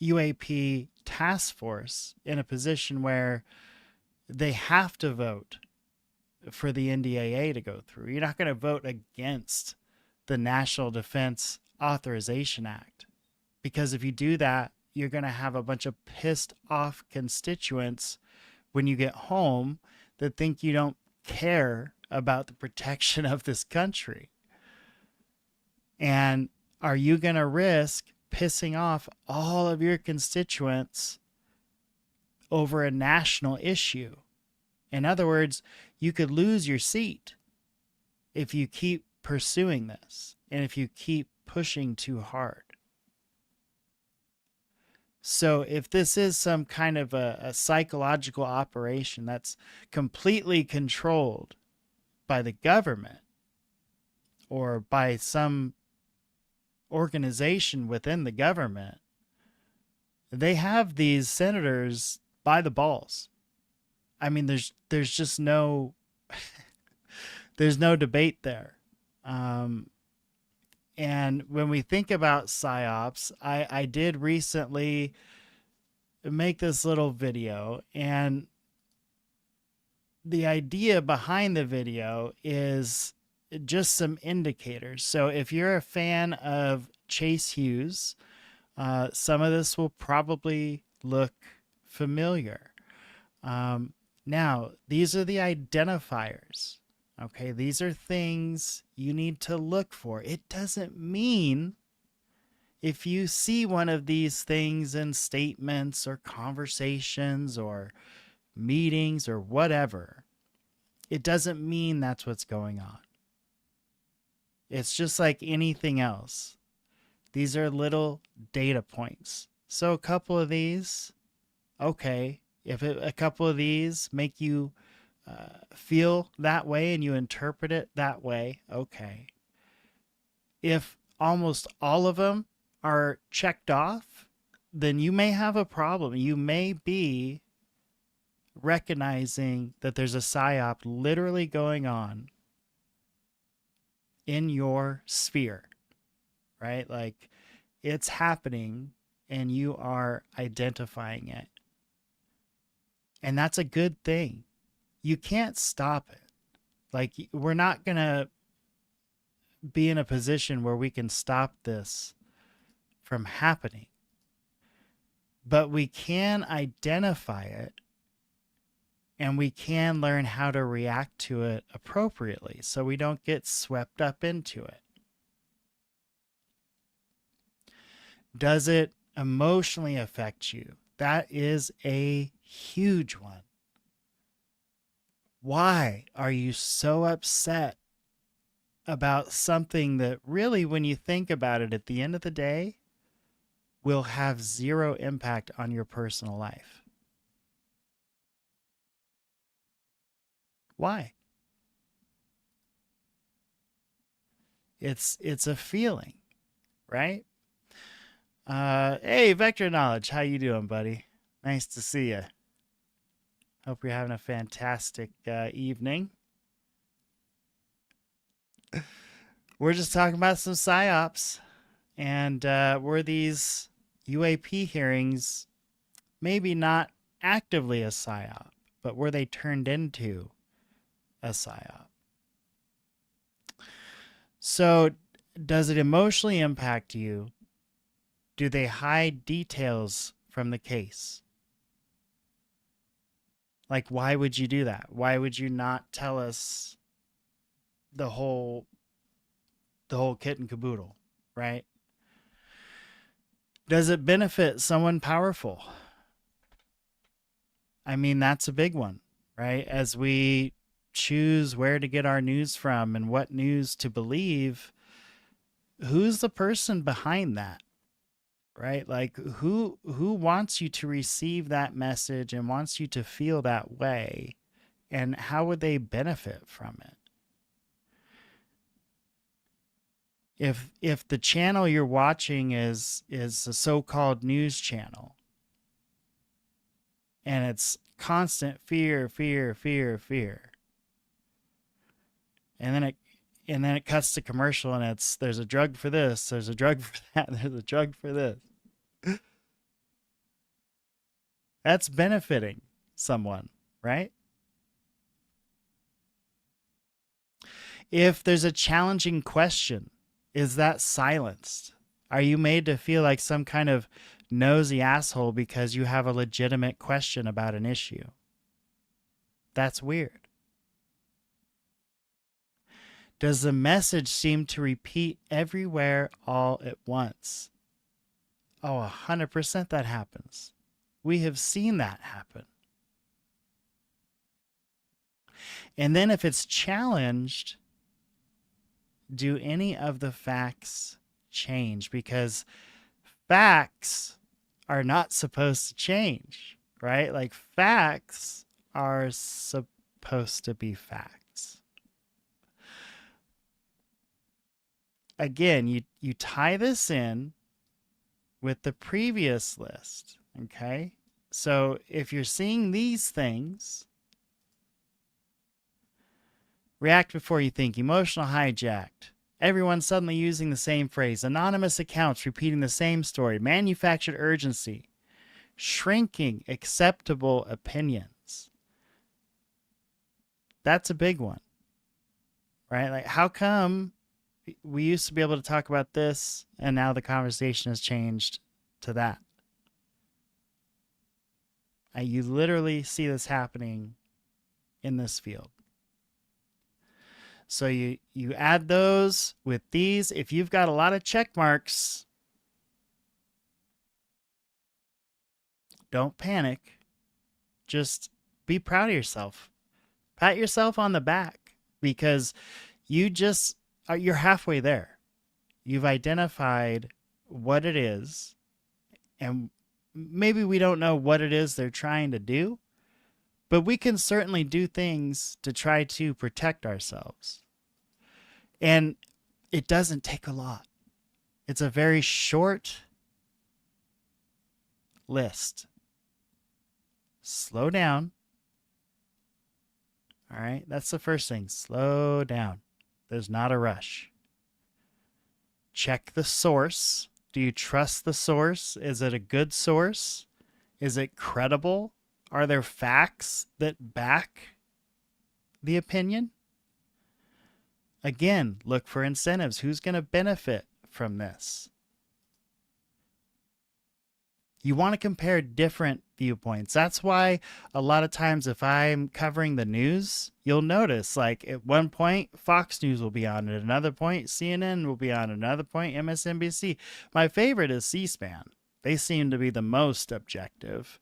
UAP task force in a position where they have to vote for the NDAA to go through. You're not going to vote against the National Defense Authorization Act, because if you do that, you're going to have a bunch of pissed off constituents when you get home that think you don't care about the protection of this country. And are you going to risk pissing off all of your constituents over a national issue? In other words, you could lose your seat if you keep pursuing this and if you keep pushing too hard. So if this is some kind of a psychological operation that's completely controlled by the government or by some organization within the government, they have these senators by the balls. I mean, there's just no there's no debate there. And when we think about psyops, I did recently make this little video, and the idea behind the video is just some indicators. So if you're a fan of Chase Hughes, some of this will probably look familiar. Now, these are the identifiers. Okay, these are things you need to look for. It doesn't mean if you see one of these things in statements or conversations or meetings or whatever, it doesn't mean that's what's going on. It's just like anything else. These are little data points. So a couple of these, okay, if a couple of these make you feel that way and you interpret it that way, okay. If almost all of them are checked off, then you may have a problem. You may be recognizing that there's a psyop literally going on in your sphere, right? Like it's happening and you are identifying it. And that's a good thing. You can't stop it. Like we're not going to be in a position where we can stop this from happening. But we can identify it and we can learn how to react to it appropriately so we don't get swept up into it. Does it emotionally affect you? That is a huge one. Why are you so upset about something that really, when you think about it, at the end of the day, will have zero impact on your personal life? Why? It's a feeling, right? Hey, Vector Knowledge, how you doing, buddy? Nice to see you. Hope you're having a fantastic evening. We're just talking about some psyops, and were these UAP hearings maybe not actively a psyop, but were they turned into a psyop? So does it emotionally impact you? Do they hide details from the case? Like, why would you do that? Why would you not tell us the whole kit and caboodle, right? Does it benefit someone powerful? I mean, that's a big one, right? As we choose where to get our news from and what news to believe, who's the person behind that, right? Like who wants you to receive that message and wants you to feel that way, and how would they benefit from it? If the channel you're watching is a so-called news channel, and it's constant fear, fear, fear, fear, and then it cuts to commercial, and it's there's a drug for this, there's a drug for that, there's a drug for this. That's benefiting someone, right? If there's a challenging question, is that silenced? Are you made to feel like some kind of nosy asshole because you have a legitimate question about an issue? That's weird. Does the message seem to repeat everywhere all at once? Oh, 100% that happens. We have seen that happen. And then if it's challenged, do any of the facts change? Because facts are not supposed to change, right? Like facts are supposed to be facts. Again, you tie this in with the previous list, okay? So if you're seeing these things, react before you think, emotional hijacked, everyone suddenly using the same phrase, anonymous accounts repeating the same story, manufactured urgency, shrinking acceptable opinions. That's a big one, right? Like, how come we used to be able to talk about this and now the conversation has changed to that? You literally see this happening in this field. So you add those with these. If you've got a lot of check marks, don't panic. Just be proud of yourself. Pat yourself on the back, because you're halfway there. You've identified what it is, and maybe we don't know what it is they're trying to do, but we can certainly do things to try to protect ourselves. And it doesn't take a lot. It's a very short list. Slow down. All right, that's the first thing. Slow down. There's not a rush. Check the source. Do you trust the source? Is it a good source? Is it credible? Are there facts that back the opinion? Again, look for incentives. Who's going to benefit from this? You want to compare different viewpoints. That's why a lot of times if I'm covering the news, you'll notice like at one point Fox News will be on, at another point CNN will be on, at another point MSNBC. My favorite is C-SPAN. They seem to be the most objective.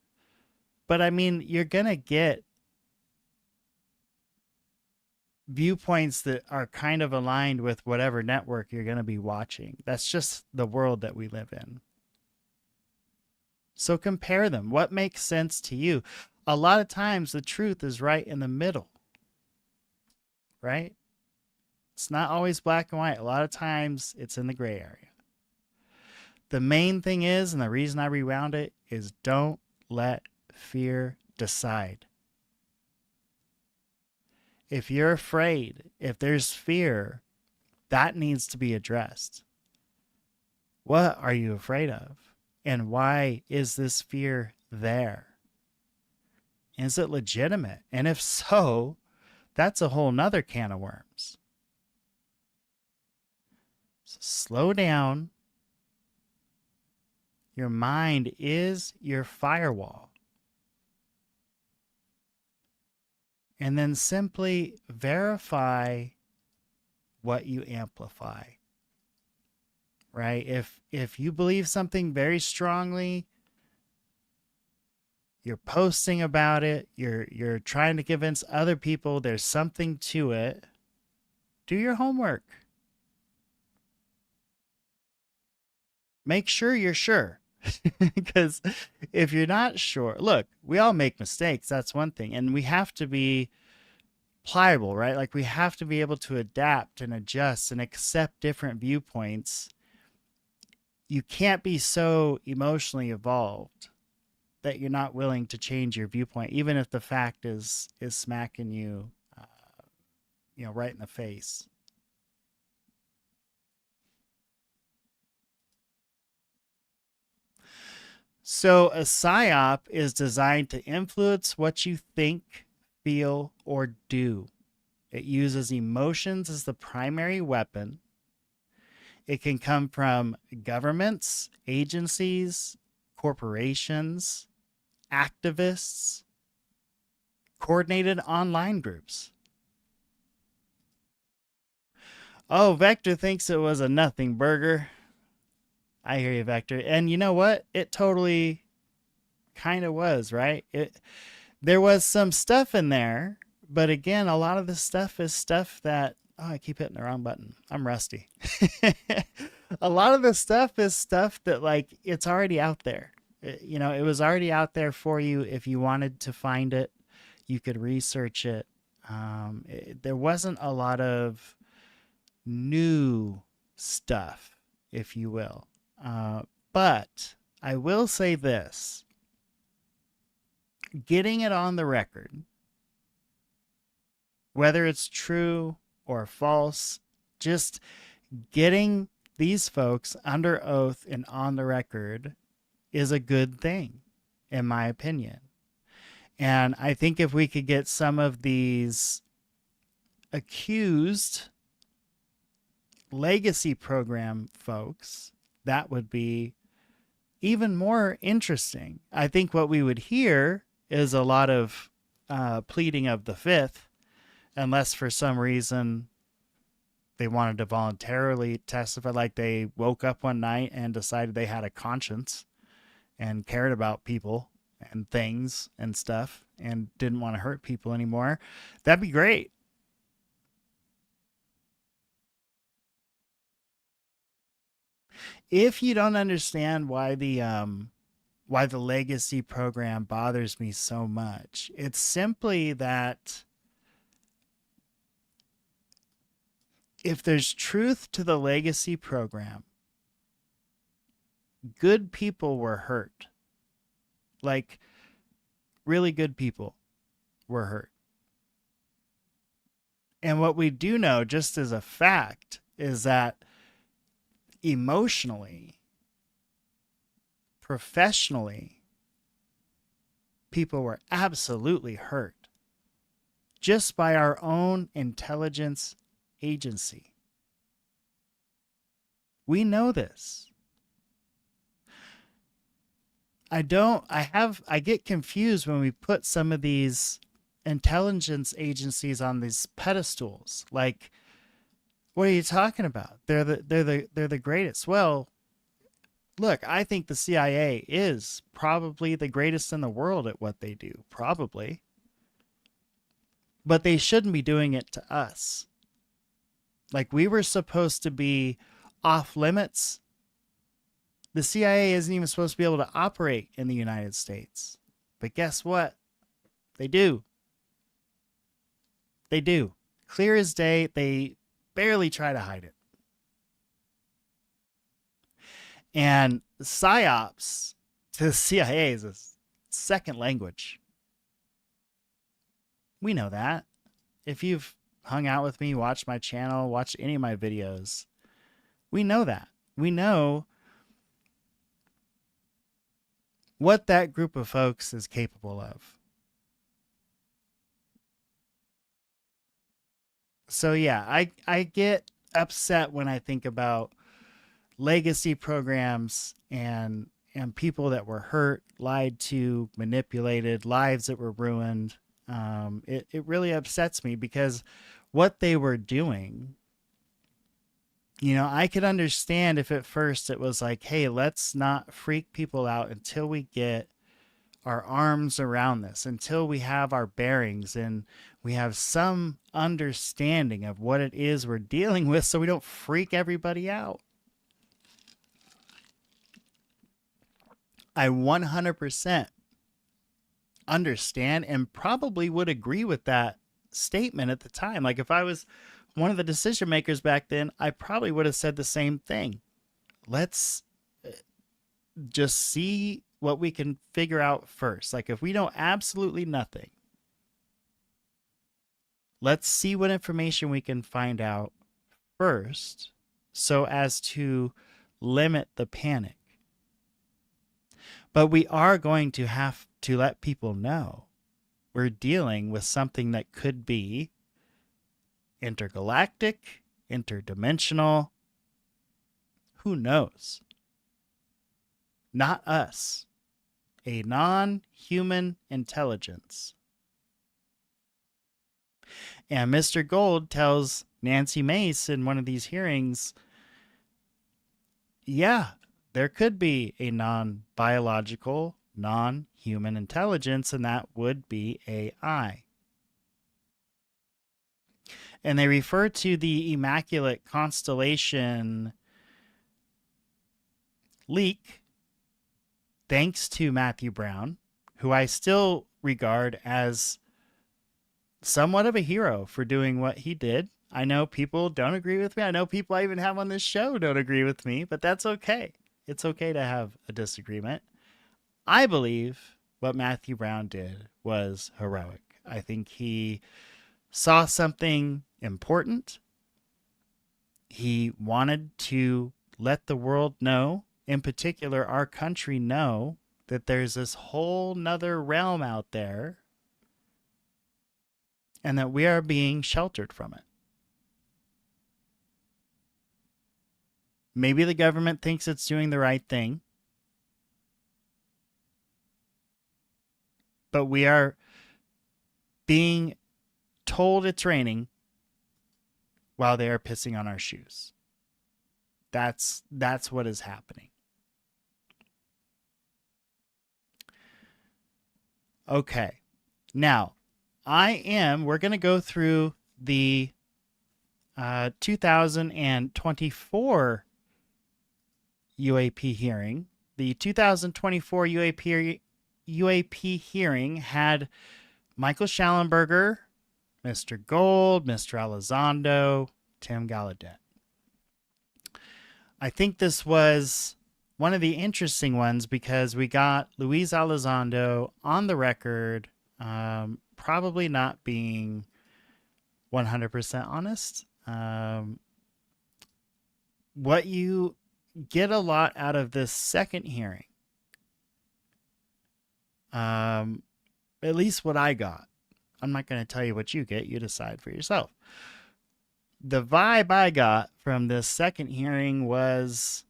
But I mean, you're going to get viewpoints that are kind of aligned with whatever network you're going to be watching. That's just the world that we live in. So compare them. What makes sense to you? A lot of times the truth is right in the middle, right? It's not always black and white. A lot of times it's in the gray area. The main thing is, and the reason I rewound it, is don't let fear decide. If you're afraid, if there's fear, that needs to be addressed. What are you afraid of? And why is this fear there? Is it legitimate? And if so, that's a whole nother can of worms. So slow down. Your mind is your firewall. And then simply verify what you amplify. Right? If you believe something very strongly, you're posting about it, you're trying to convince other people there's something to it, do your homework. Make sure you're sure. Because if you're not sure, look, we all make mistakes. That's one thing. And we have to be pliable, right? Like we have to be able to adapt and adjust and accept different viewpoints. You can't be so emotionally evolved that you're not willing to change your viewpoint, even if the fact is smacking you, right in the face. So a psyop is designed to influence what you think, feel, or do. It uses emotions as the primary weapon. It can come from governments, agencies, corporations, activists, coordinated online groups. Oh, Vector thinks it was a nothing burger. I hear you, Vector. And you know what? It totally kind of was, right? There was some stuff in there, but again, a lot of the stuff is stuff that, oh, I keep hitting the wrong button. I'm rusty. A lot of the stuff is stuff that, like, it's already out there. It was already out there for you. If you wanted to find it, you could research it. There wasn't a lot of new stuff, if you will. But I will say this. Getting it on the record, whether it's true or false, just getting these folks under oath and on the record is a good thing, in my opinion. And I think if we could get some of these accused legacy program folks, that would be even more interesting. I think what we would hear is a lot of pleading of the fifth, unless for some reason they wanted to voluntarily testify, like they woke up one night and decided they had a conscience and cared about people and things and stuff and didn't want to hurt people anymore. That'd be great. If you don't understand why the legacy program bothers me so much, it's simply that if there's truth to the legacy program, good people were hurt. Like, really good people were hurt. And what we do know, just as a fact, is that emotionally, professionally, people were absolutely hurt just by our own intelligence agency. We know this. I get confused when we put some of these intelligence agencies on these pedestals. Like, what are you talking about? They're the greatest. Well, look, I think the CIA is probably the greatest in the world at what they do, probably. But they shouldn't be doing it to us. Like, we were supposed to be off limits. The CIA isn't even supposed to be able to operate in the United States. But guess what? They do. They do. Clear as day. They barely try to hide it. And PSYOPs to the CIA is a second language. We know that. If you've hung out with me, watched my channel, watched any of my videos, we know that. We know what that group of folks is capable of. So yeah, I get upset when I think about legacy programs and people that were hurt, lied to, manipulated, lives that were ruined. It really upsets me because what they were doing, I could understand if at first it was like, hey, let's not freak people out until we get our arms around this, until we have our bearings and we have some understanding of what it is we're dealing with so we don't freak everybody out. I 100% understand and probably would agree with that statement at the time. Like if I was one of the decision makers back then, I probably would have said the same thing. Let's just see what we can figure out first. Like if we know absolutely nothing, let's see what information we can find out first so as to limit the panic. But we are going to have to let people know we're dealing with something that could be intergalactic, interdimensional. Who knows? Not us. A non-human intelligence. And Mr. Gold tells Nancy Mace in one of these hearings, yeah, there could be a non-biological, non-human intelligence, and that would be AI. And they refer to the Immaculate Constellation leak, thanks to Matthew Brown, who I still regard as somewhat of a hero for doing what he did. I know people don't agree with me. I know people I even have on this show don't agree with me, but that's okay. It's okay to have a disagreement. I believe what Matthew Brown did was heroic. I think he saw something important. He wanted to let the world know, in particular our country know, that there's this whole nother realm out there and that we are being sheltered from it. Maybe the government thinks it's doing the right thing, but we are being told it's raining while they are pissing on our shoes. That's what is happening. Okay. Now, we're going to go through the 2024 UAP hearing. The 2024 UAP hearing had Michael Schallenberger, Mr. Gold, Mr. Elizondo, Tim Gallaudet. I think this was one of the interesting ones because we got Luis Elizondo on the record, probably not being 100% honest. What you get a lot out of this second hearing, at least what I got, I'm not going to tell you what you get, you decide for yourself. The vibe I got from this second hearing was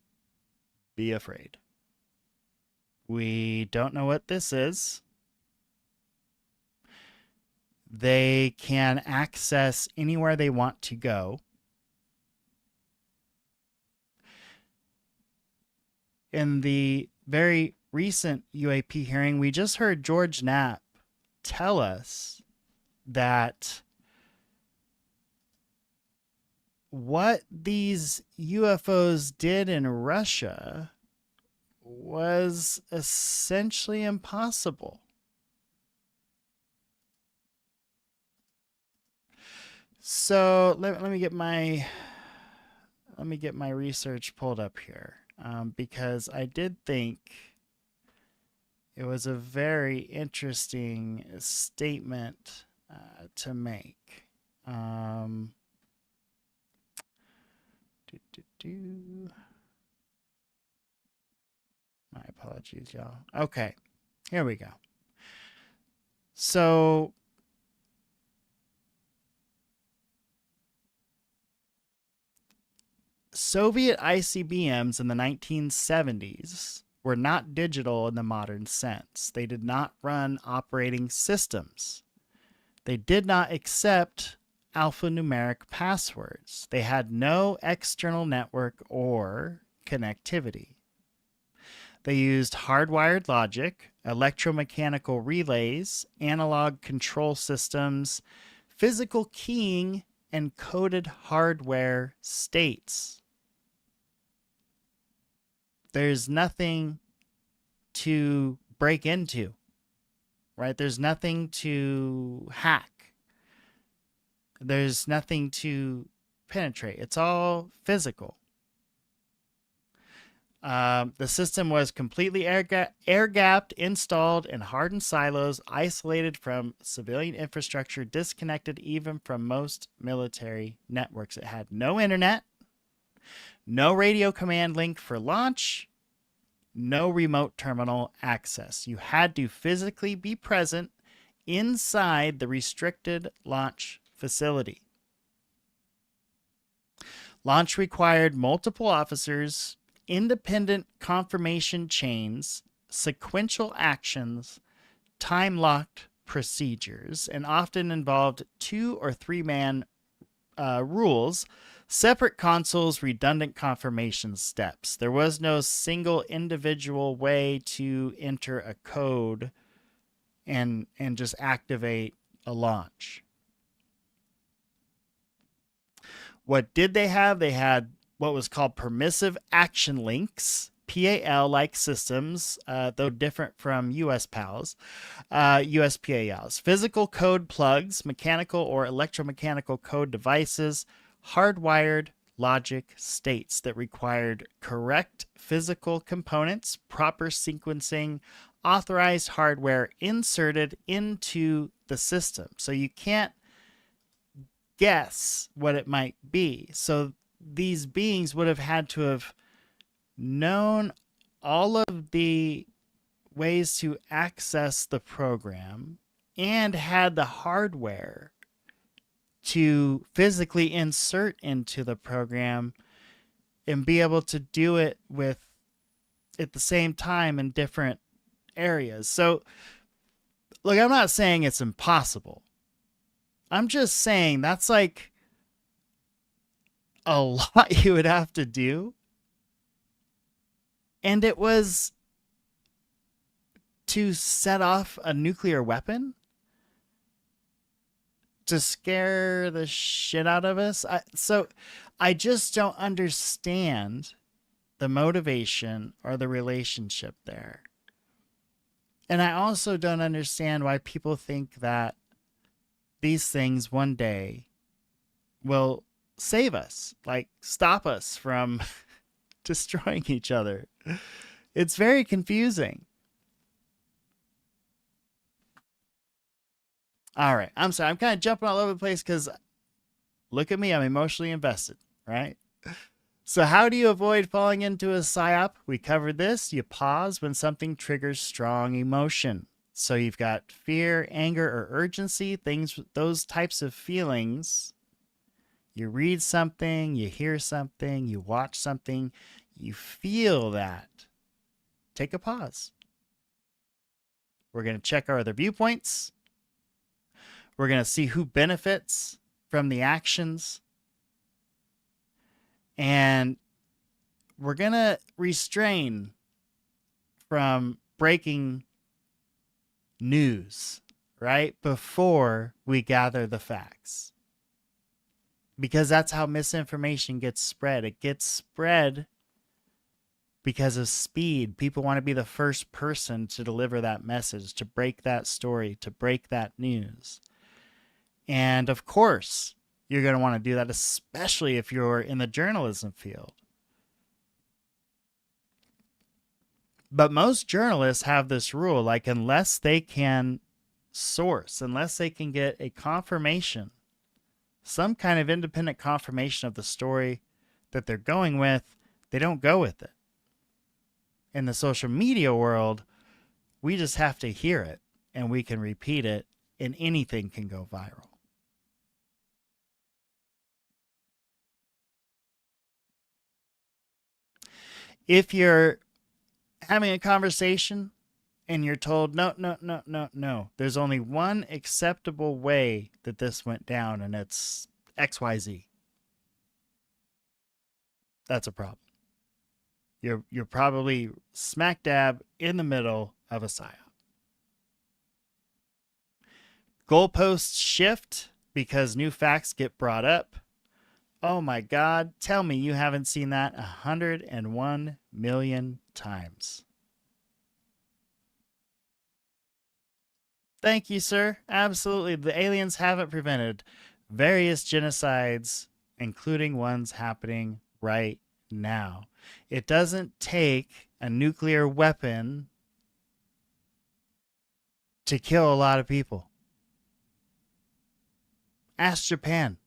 be afraid. We don't know what this is. They can access anywhere they want to go. In the very recent UAP hearing, we just heard George Knapp tell us that what these UFOs did in Russia was essentially impossible. So let me get my research pulled up here, because I did think it was a very interesting statement to make. My apologies, y'all. Okay, here we go. So Soviet ICBMs in the 1970s were not digital in the modern sense. They did not run operating systems. They did not accept alphanumeric passwords. They had no external network or connectivity. They used hardwired logic, electromechanical relays, analog control systems, physical keying, and coded hardware states. There's nothing to break into, right? There's nothing to hack. There's nothing to penetrate. It's all physical. The system was completely air-gapped, installed in hardened silos, isolated from civilian infrastructure, disconnected even from most military networks. It had no internet, no radio command link for launch, no remote terminal access. You had to physically be present inside the restricted launch facility. Launch required multiple officers, independent confirmation chains, sequential actions, time-locked procedures, and often involved 2 or 3 man rules, separate consoles, redundant confirmation steps. There was no single individual way to enter a code and just activate a launch. What did they have? They had what was called permissive action links, PAL-like systems, though different from USPALs, USPALs. Physical code plugs, mechanical or electromechanical code devices, hardwired logic states that required correct physical components, proper sequencing, authorized hardware inserted into the system. So you can't guess what it might be. So these beings would have had to have known all of the ways to access the program and had the hardware to physically insert into the program and be able to do it with at the same time in different areas. So look, I'm not saying it's impossible. I'm just saying that's like a lot you would have to do. And it was to set off a nuclear weapon to scare the shit out of us. So I just don't understand the motivation or the relationship there. And I also don't understand why people think that these things one day will save us, like stop us from destroying each other. It's very confusing. All right. I'm sorry. I'm kind of jumping all over the place because look at me. I'm emotionally invested, right? So how do you avoid falling into a psyop? We covered this. You pause when something triggers strong emotion. So you've got fear, anger, or urgency, things, those types of feelings. You read something, you hear something, you watch something, you feel that. Take a pause. We're going to check our other viewpoints. We're going to see who benefits from the actions. And we're going to restrain from breaking news, right? Before we gather the facts. Because that's how misinformation gets spread. It gets spread because of speed. People want to be the first person to deliver that message, to break that story, to break that news. And of course, you're going to want to do that, especially if you're in the journalism field. But most journalists have this rule, like unless they can source, unless they can get a confirmation, some kind of independent confirmation of the story that they're going with, they don't go with it. In the social media world, we just have to hear it and we can repeat it and anything can go viral. If you're having a conversation and you're told, no, there's only one acceptable way that this went down and it's XYZ. That's a problem. You're probably smack dab in the middle of a psyop. Goalposts shift because new facts get brought up. Oh my God, tell me you haven't seen that 101 million times. Thank you, sir. Absolutely. The aliens haven't prevented various genocides, including ones happening right now. It doesn't take a nuclear weapon to kill a lot of people. Ask Japan.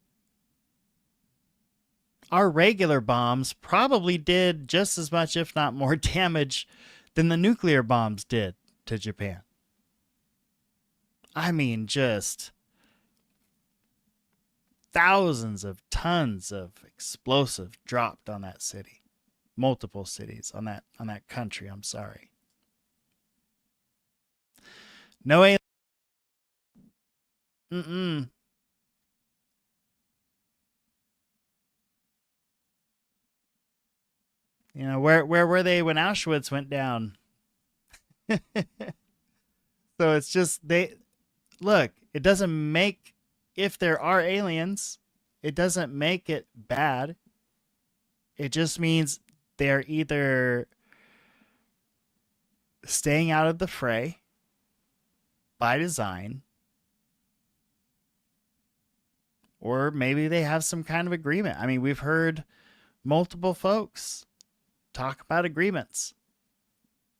Our regular bombs probably did just as much, if not more, damage than the nuclear bombs did to Japan. I mean, just thousands of tons of explosive dropped on that city. Multiple cities on that country, I'm sorry. No alien. Mm-mm. You know, where were they when Auschwitz went down? So it's just look, it doesn't make, if there are aliens, it doesn't make it bad. It just means they're either staying out of the fray by design, or maybe they have some kind of agreement. I mean, we've heard multiple folks talk about agreements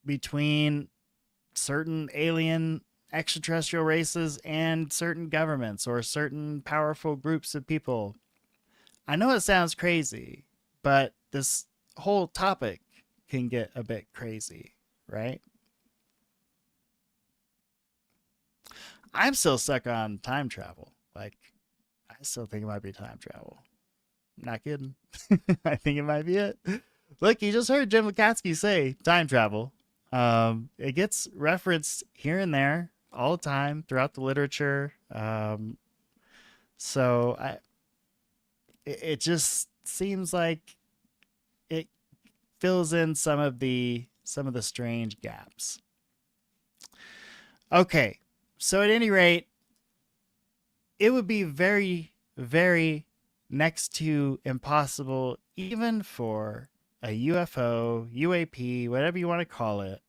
between certain alien extraterrestrial races and certain governments or certain powerful groups of people. I know it sounds crazy, but this whole topic can get a bit crazy, right? I'm still stuck on time travel. Like, I still think it might be time travel. Not kidding. I think it might be it. Look, you just heard Jim Lukatsky say time travel. It gets referenced here and there all the time throughout the literature. So it just seems like it fills in some of the strange gaps. Okay, so at any rate, it would be very, very next to impossible, even for a UFO, UAP, whatever you want to call it,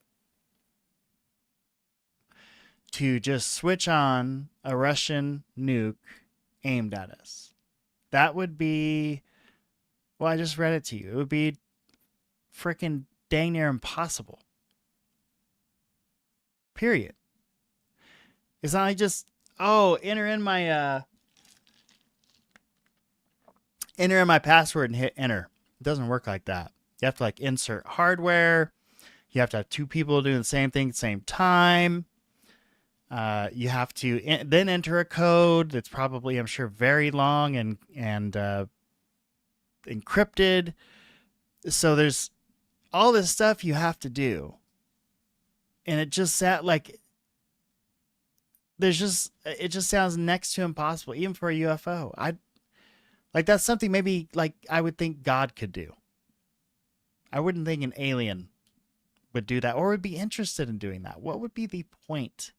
to just switch on a Russian nuke aimed at us. That would be, well, I just read it to you. It would be freaking dang near impossible. Period. It's not like just, oh, enter in my password and hit enter. It doesn't work like that. You have to like insert hardware. You have to have two people doing the same thing at the same time. You have to then enter a code that's probably, I'm sure, very long and encrypted. So there's all this stuff you have to do, and it just it just sounds next to impossible, even for a UFO. That's something maybe like I would think God could do. I wouldn't think an alien would do that or would be interested in doing that. What would be the point?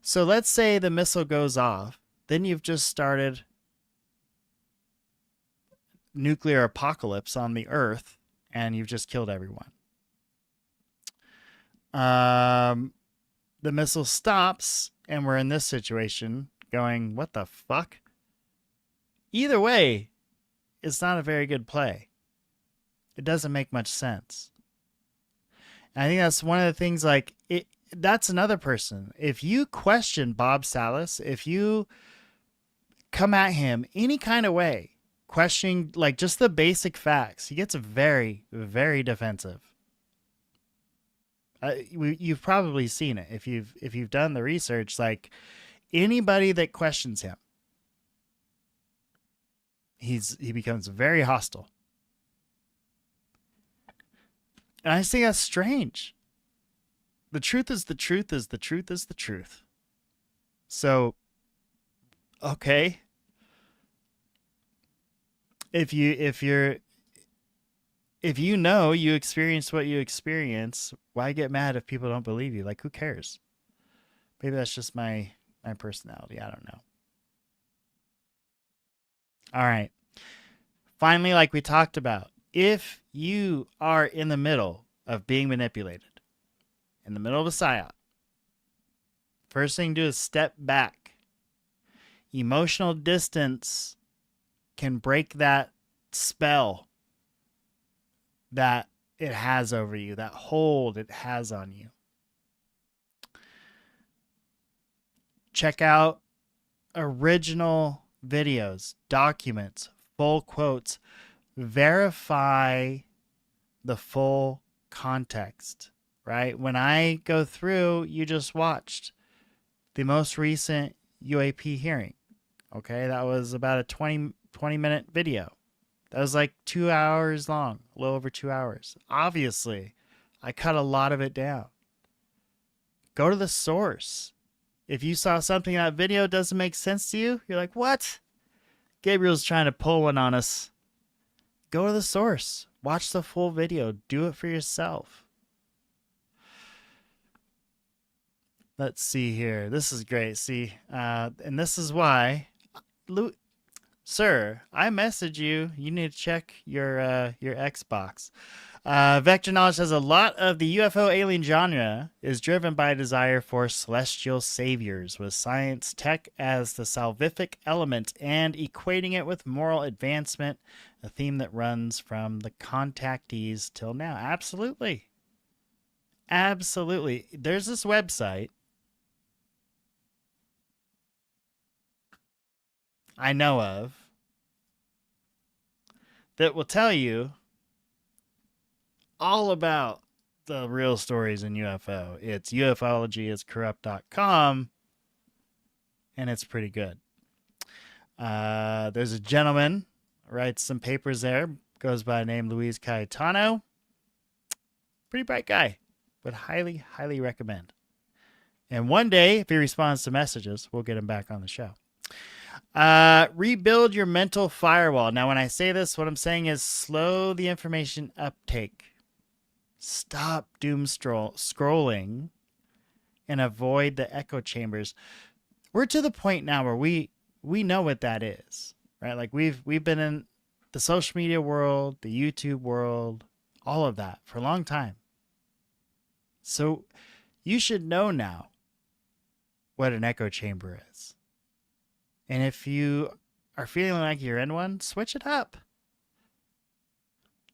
So let's say the missile goes off, then you've just started nuclear apocalypse on the Earth, and you've just killed everyone. The missile stops, and we're in this situation going, what the fuck? Either way, it's not a very good play. It doesn't make much sense. And I think that's one of the things, like, that's another person. If you question Bob Salas, if you come at him any kind of way, questioning like just the basic facts, he gets very, very defensive. You've probably seen it if you've done the research. Like anybody that questions him, he becomes very hostile. And I think that's strange. The truth is the truth is the truth is the truth. So, okay. If you know you experienced what you experience, why get mad if people don't believe you? Like, who cares? Maybe that's just my personality. I don't know. All right. Finally, like we talked about, if you are in the middle of being manipulated, in the middle of a psyop, First thing to do is step back. Emotional distance can break that spell that it has over you, that hold it has on you. Check out original videos, documents, full quotes. Verify the full context, right? When I go through, you just watched the most recent UAP hearing. Okay, that was about a 20-minute video. That was like 2 hours long, a little over 2 hours. Obviously, I cut a lot of it down. Go to the source. If you saw something in that video doesn't make sense to you, you're like, what? Gabriel's trying to pull one on us. Go to the source. Watch the full video. Do it for yourself. Let's see here. This is great. See, and this is why, sir, I message you. You need to check your Xbox. Vector knowledge says a lot of the UFO alien genre is driven by a desire for celestial saviors, with science tech as the salvific element and equating it with moral advancement, a theme that runs from the contactees till now. Absolutely. Absolutely. There's this website I know of that will tell you all about the real stories in UFO. It's ufologyiscorrupt.com, and it's pretty good. There's a gentleman writes some papers there, goes by the name Luis Cayetano. Pretty bright guy. Would highly, highly recommend. And one day, if he responds to messages, we'll get him back on the show. Rebuild your mental firewall. Now, when I say this, what I'm saying is slow the information uptake. Stop doom scrolling and avoid the echo chambers. We're to the point now where we know what that is, right? Like we've been in the social media world, the YouTube world, all of that for a long time. So you should know now what an echo chamber is. And if you are feeling like you're in one, switch it up.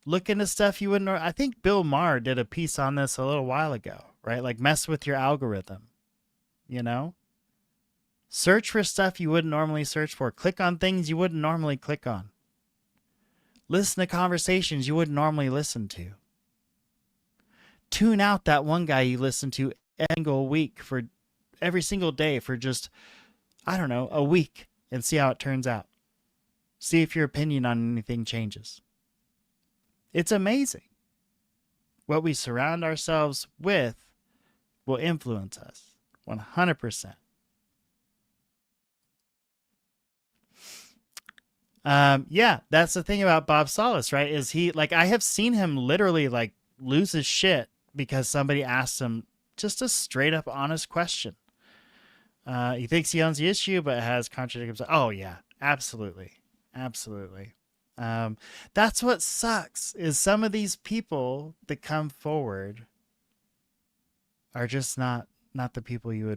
Look into stuff you wouldn't. I think Bill Maher did a piece on this a little while ago, right? Like mess with your algorithm, you know? Search for stuff you wouldn't normally search for. Click on things you wouldn't normally click on. Listen to conversations you wouldn't normally listen to. Tune out that one guy you listen to every single day for just, I don't know, a week and see how it turns out. See if your opinion on anything changes. It's amazing. What we surround ourselves with will influence us 100%. Yeah, that's the thing about Bob Salas, right? Is he like, I have seen him literally like lose his shit because somebody asked him just a straight up honest question. He thinks he owns the issue, but has contradicted himself. Oh yeah, absolutely. Absolutely. That's what sucks is some of these people that come forward are just not the people you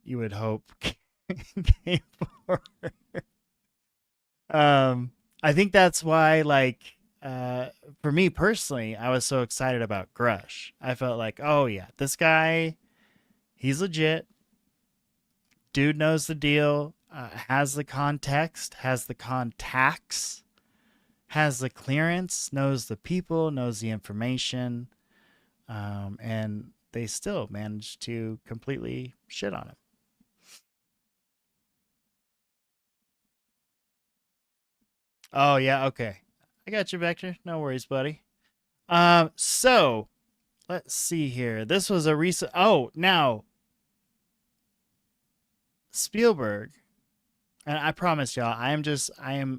would hope came forward. I think that's why, like, for me personally, I was so excited about Grush. I felt like, oh yeah, this guy, he's legit. Dude knows the deal, has the context, has the contacts, has the clearance, knows the people, knows the information, and they still managed to completely shit on him. Oh, yeah, okay. I got you, Vector. No worries, buddy. So, let's see here. This was a recent... Oh, now... Spielberg, and I promise y'all, I am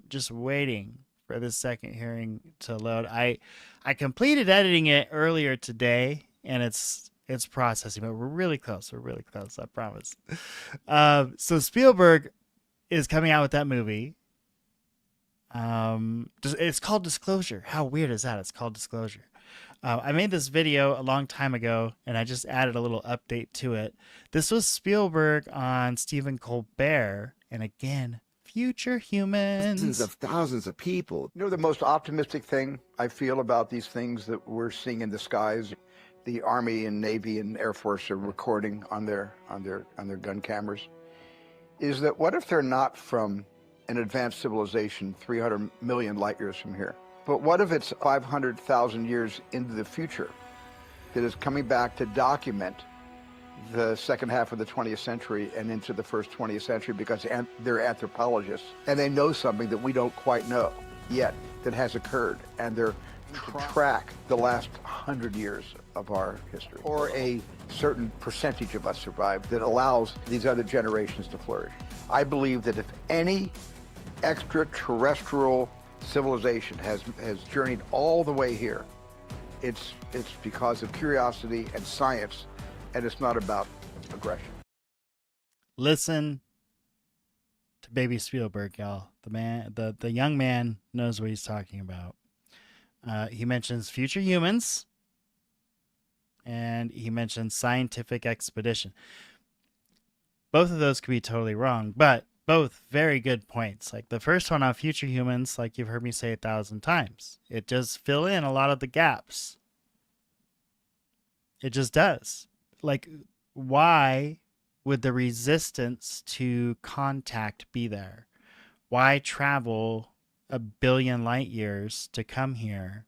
just waiting for this second hearing to load. I completed editing it earlier today, and it's processing, but we're really close. We're really close, I promise. So Spielberg is coming out with that movie. It's called Disclosure. How weird is that? It's called Disclosure. I made this video a long time ago, and I just added a little update to it. This was Spielberg on Stephen Colbert, and again, future humans. Thousands of people. You know, the most optimistic thing I feel about these things that we're seeing in the skies, the Army and Navy and Air Force are recording on their gun cameras, is that what if they're not from an advanced civilization 300 million light years from here? But what if it's 500,000 years into the future that is coming back to document the second half of the 20th century and into the first 20th century because they're anthropologists and they know something that we don't quite know yet that has occurred, and they're track the last 100 years of our history, or a certain percentage of us survived that allows these other generations to flourish. I believe that if any extraterrestrial civilization has journeyed all the way here, it's because of curiosity and science, and it's not about aggression. Listen to baby Spielberg, y'all. The young man knows what he's talking about. He mentions future humans, and he mentions scientific expedition. Both of those could be totally wrong, but both very good points. Like the first one on future humans, like you've heard me say 1,000 times, it does fill in a lot of the gaps. It just does. Like, why would the resistance to contact be there? Why travel 1 billion light years to come here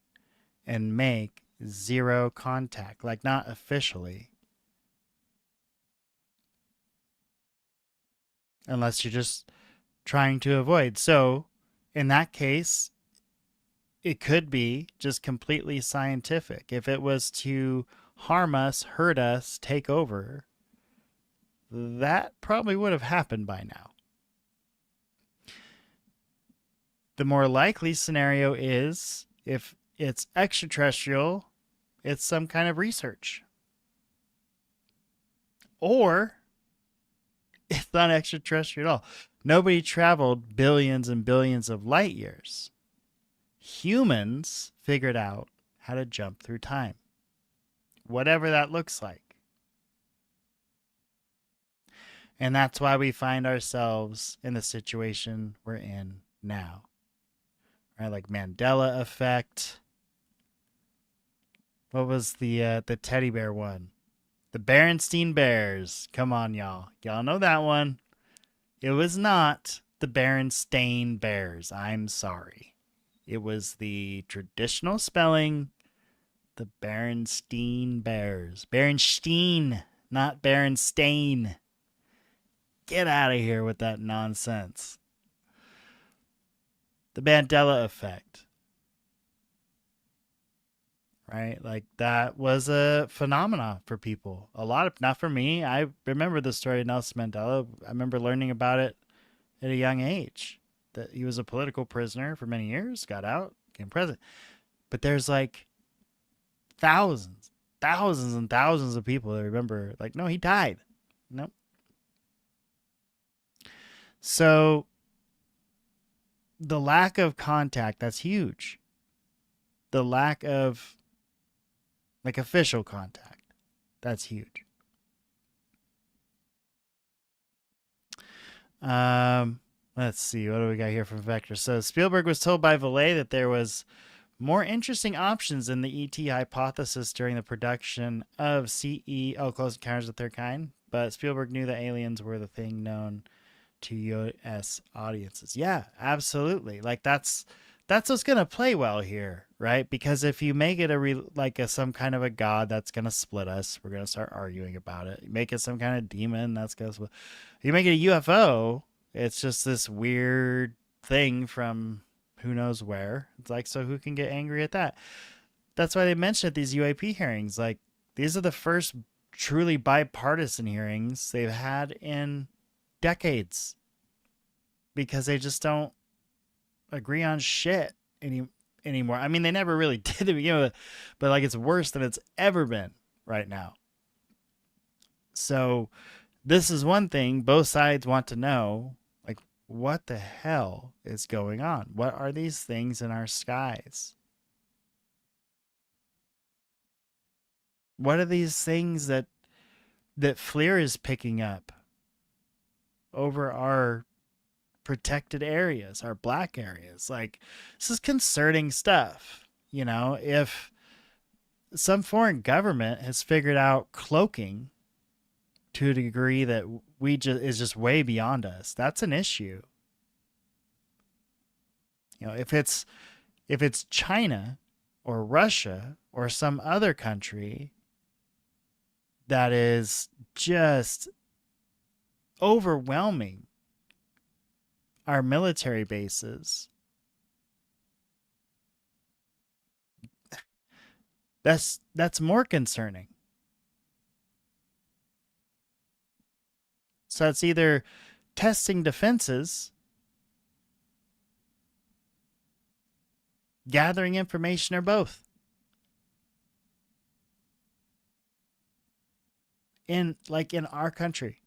and make zero contact? Like, not officially. Unless you're just trying to avoid. So, in that case, it could be just completely scientific. If it was to harm us, hurt us, take over, that probably would have happened by now. The more likely scenario is, if it's extraterrestrial, it's some kind of research. Or it's not extraterrestrial at all. Nobody traveled billions and billions of light years. Humans figured out how to jump through time. Whatever that looks like. And that's why we find ourselves in the situation we're in now. Right? Like Mandela effect. What was the teddy bear one? The Berenstein Bears. Come on, y'all. Y'all know that one. It was not the Berenstain Bears. I'm sorry. It was the traditional spelling, the Berenstein Bears. Berenstein, not Berenstain. Get out of here with that nonsense. The Mandela effect. Right? Like, that was a phenomena for people. A lot of, not for me. I remember the story of Nelson Mandela. I remember learning about it at a young age. That he was a political prisoner for many years, got out, became president. But there's like thousands and thousands of people that remember, like, no, he died. Nope. So the lack of contact, that's huge. The lack of like official contact, that's huge. Let's see, what do we got here from Vector? So Spielberg was told by Valet that there was more interesting options in the ET hypothesis during the production of Close Encounters of the Third Kind, but Spielberg knew that aliens were the thing known to U.S. audiences. Yeah, absolutely. Like, that's what's gonna play well here, right? Because if you make it some kind of a god, that's gonna split us. We're gonna start arguing about it. You make it some kind of demon, that's gonna split. You make it a UFO, it's just this weird thing from who knows where. It's like, so who can get angry at that? That's why they mentioned at these UAP hearings, like, these are the first truly bipartisan hearings they've had in decades, because they just don't agree on shit anymore. I mean, they never really did to begin with, but like, it's worse than it's ever been right now. So this is one thing both sides want to know, like, what the hell is going on? What are these things in our skies? What are these things that FLIR is picking up over our protected areas, our black areas? Like, this is concerning stuff. You know, if some foreign government has figured out cloaking to a degree that is just way beyond us, that's an issue. You know, if it's China or Russia or some other country that is just overwhelming our military bases, that's more concerning. So it's either testing defenses, gathering information, or both. In our country,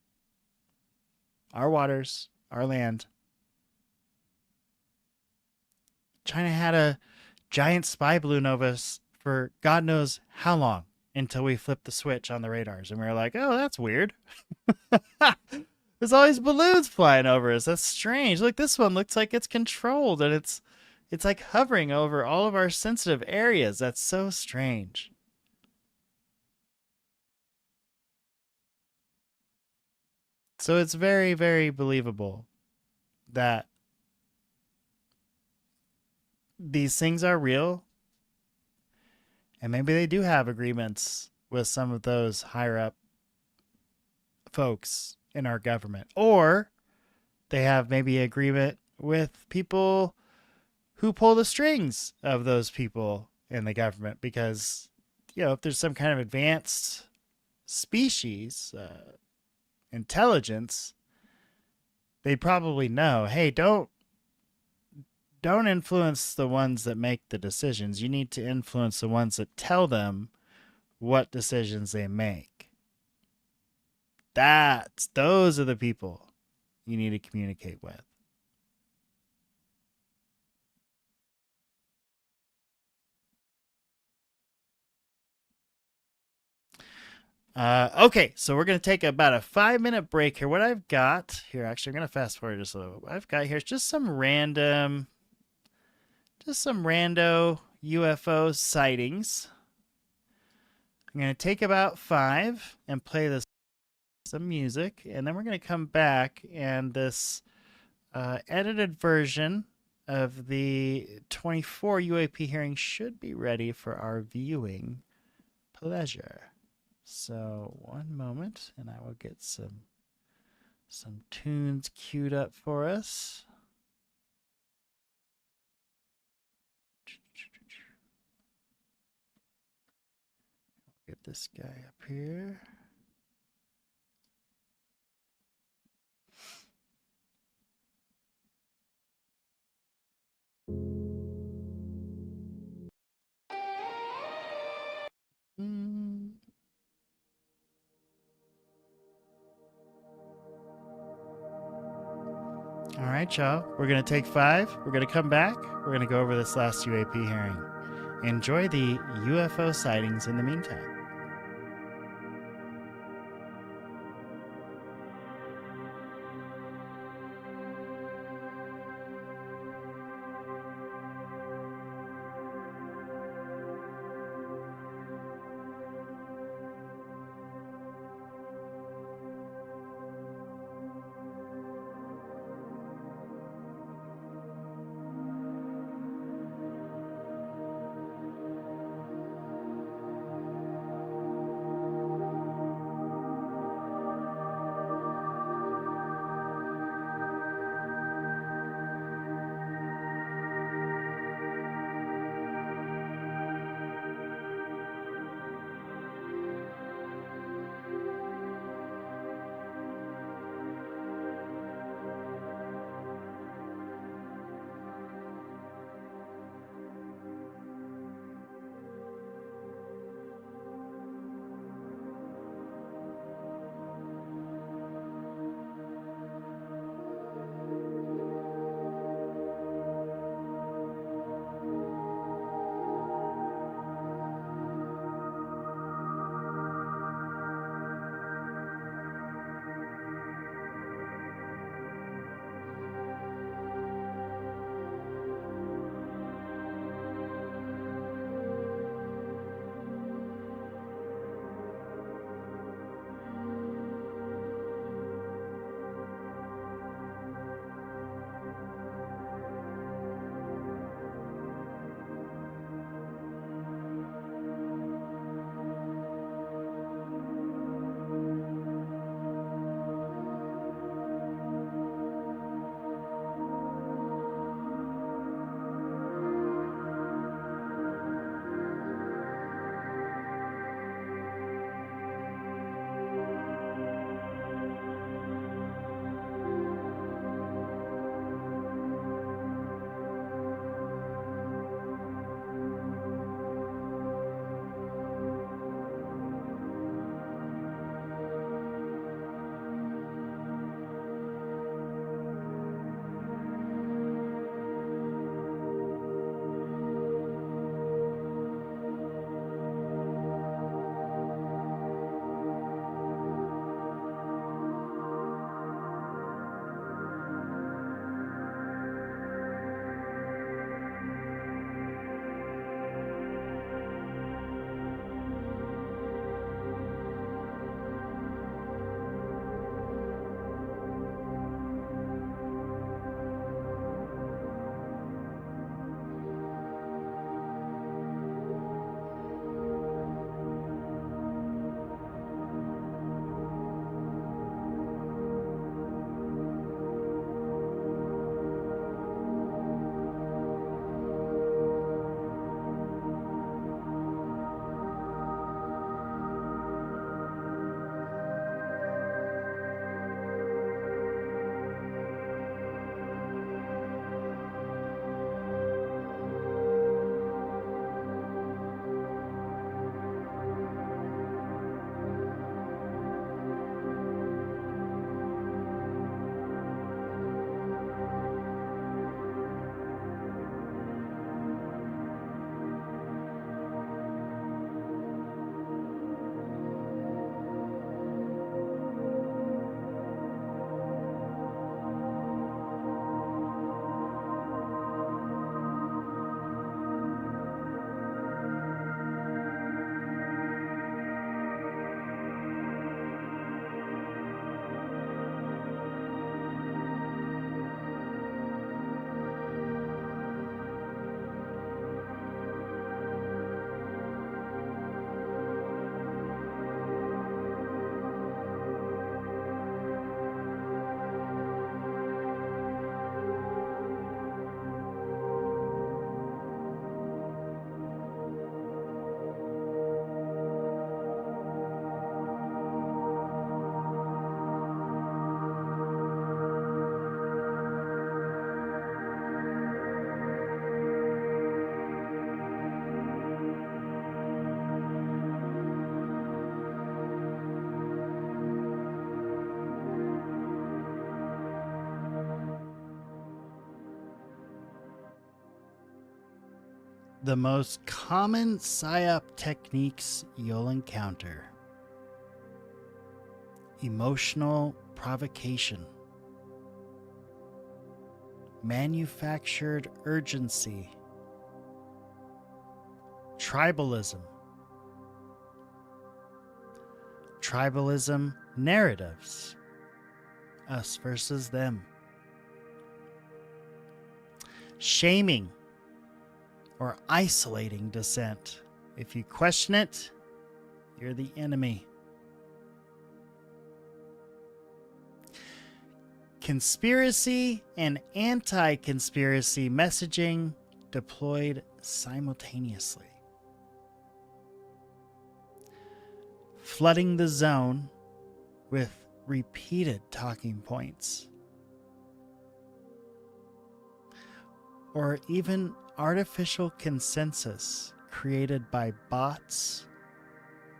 our waters, our land. China had a giant spy balloon over us for God knows how long, until we flipped the switch on the radars and we were like, oh, that's weird. There's always balloons flying over us. That's strange. Look, this one looks like it's controlled and it's like hovering over all of our sensitive areas. That's so strange. So it's very, very believable that these things are real, and maybe they do have agreements with some of those higher up folks in our government, or they have maybe agreement with people who pull the strings of those people in the government, because, you know, if there's some kind of advanced species, intelligence, they probably know, hey, don't influence the ones that make the decisions. You need to influence the ones that tell them what decisions they make. Those are the people you need to communicate with. Okay, so we're going to take about a 5-minute break here. What I've got here, actually, I'm going to fast forward just a little. What I've got here is just some rando UFO sightings. I'm going to take about 5 and play some music, and then we're going to come back, and this edited version of the 24 UAP hearing should be ready for our viewing pleasure. So one moment, and I will get some tunes queued up for us. Get this guy up here. All right, y'all. We're going to take 5. We're going to come back. We're going to go over this last UAP hearing. Enjoy the UFO sightings in the meantime. the most common PSYOP techniques you'll encounter. Emotional provocation, manufactured urgency, tribalism, tribalism narratives, us versus them, shaming or isolating dissent. If you question it, you're the enemy. Conspiracy and anti-conspiracy messaging deployed simultaneously. Flooding the zone with repeated talking points. Or even artificial consensus created by bots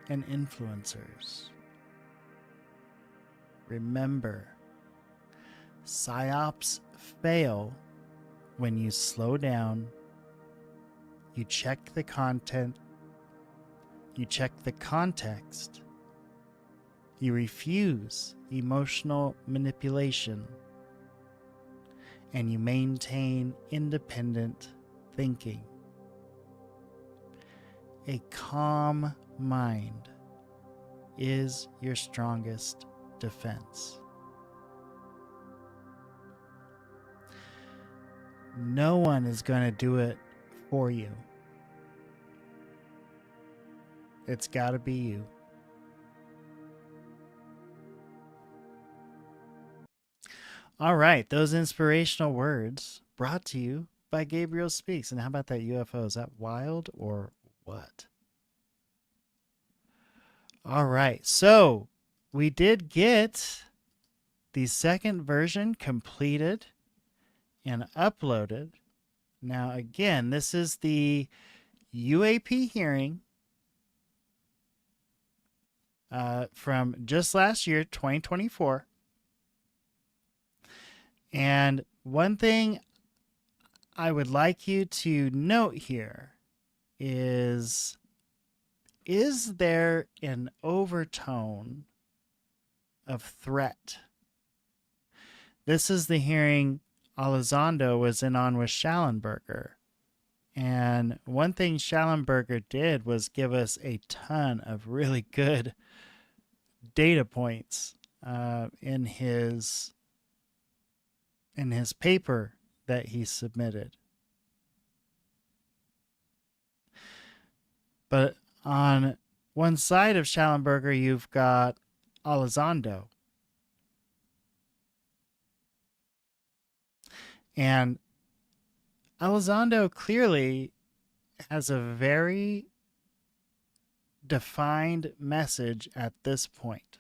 and influencers. Remember, PSYOPs fail when you slow down, you check the content, you check the context, you refuse emotional manipulation, and you maintain independent thinking. A calm mind is your strongest defense. No one is going to do it for you. It's got to be you. All right, those inspirational words brought to you by Gabriel Speaks. And how about that UFO? Is that wild or what? All right, so we did get the second version completed and uploaded. Now, again, this is the UAP hearing from just last year, 2024. And one thing I would like you to note here is there an overtone of threat? This is the hearing Elizondo was in on with Schallenberger. And one thing Schallenberger did was give us a ton of really good data points in his paper that he submitted. But on one side of Schallenberger, you've got Elizondo. And Elizondo clearly has a very defined message at this point.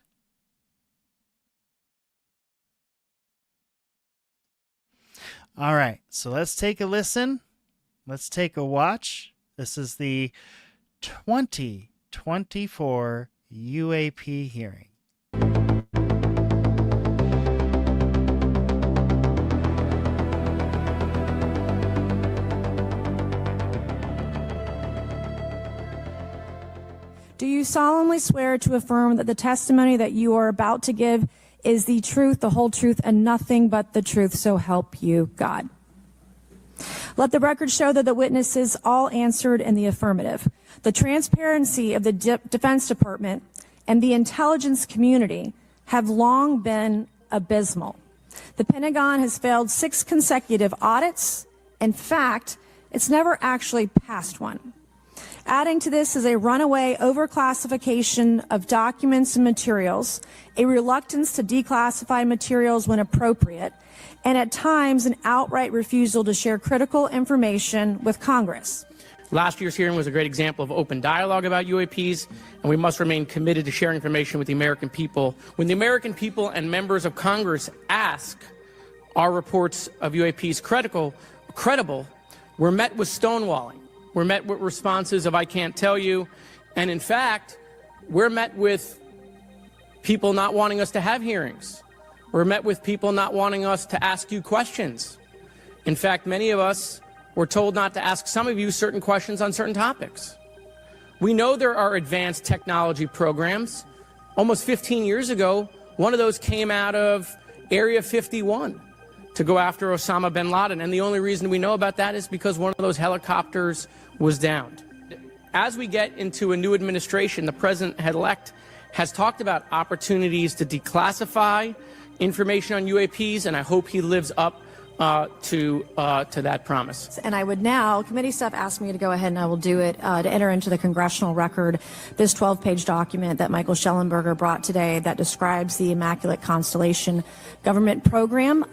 All right, so let's take a listen. Let's take a watch. This is the 2024 UAP hearing. Do you solemnly swear to affirm that the testimony that you are about to give is the truth, the whole truth, and nothing but the truth, so help you God? Let the record show that the witnesses all answered in the affirmative. The transparency of the Defense Department and the intelligence community have long been abysmal. The Pentagon has failed 6 consecutive audits. In fact, it's never actually passed one. Adding to this is a runaway overclassification of documents and materials, a reluctance to declassify materials when appropriate, and at times an outright refusal to share critical information with Congress. Last year's hearing was a great example of open dialogue about UAPs, and we must remain committed to sharing information with the American people. When the American people and members of Congress ask, are reports of UAPs credible, we're met with stonewalling. We're met with responses of, I can't tell you. And in fact, we're met with people not wanting us to have hearings. We're met with people not wanting us to ask you questions. In fact, many of us we're told not to ask some of you certain questions on certain topics. We know there are advanced technology programs. Almost 15 years ago, one of those came out of Area 51 to go after Osama bin Laden. And the only reason we know about that is because one of those helicopters was downed. As we get into a new administration, the president-elect has talked about opportunities to declassify information on UAPs, and I hope he lives up to that promise. And I would now, committee staff asked me to go ahead and I will do it, to enter into the congressional record this 12-page document that Michael Schellenberger brought today that describes the Immaculate Constellation government program.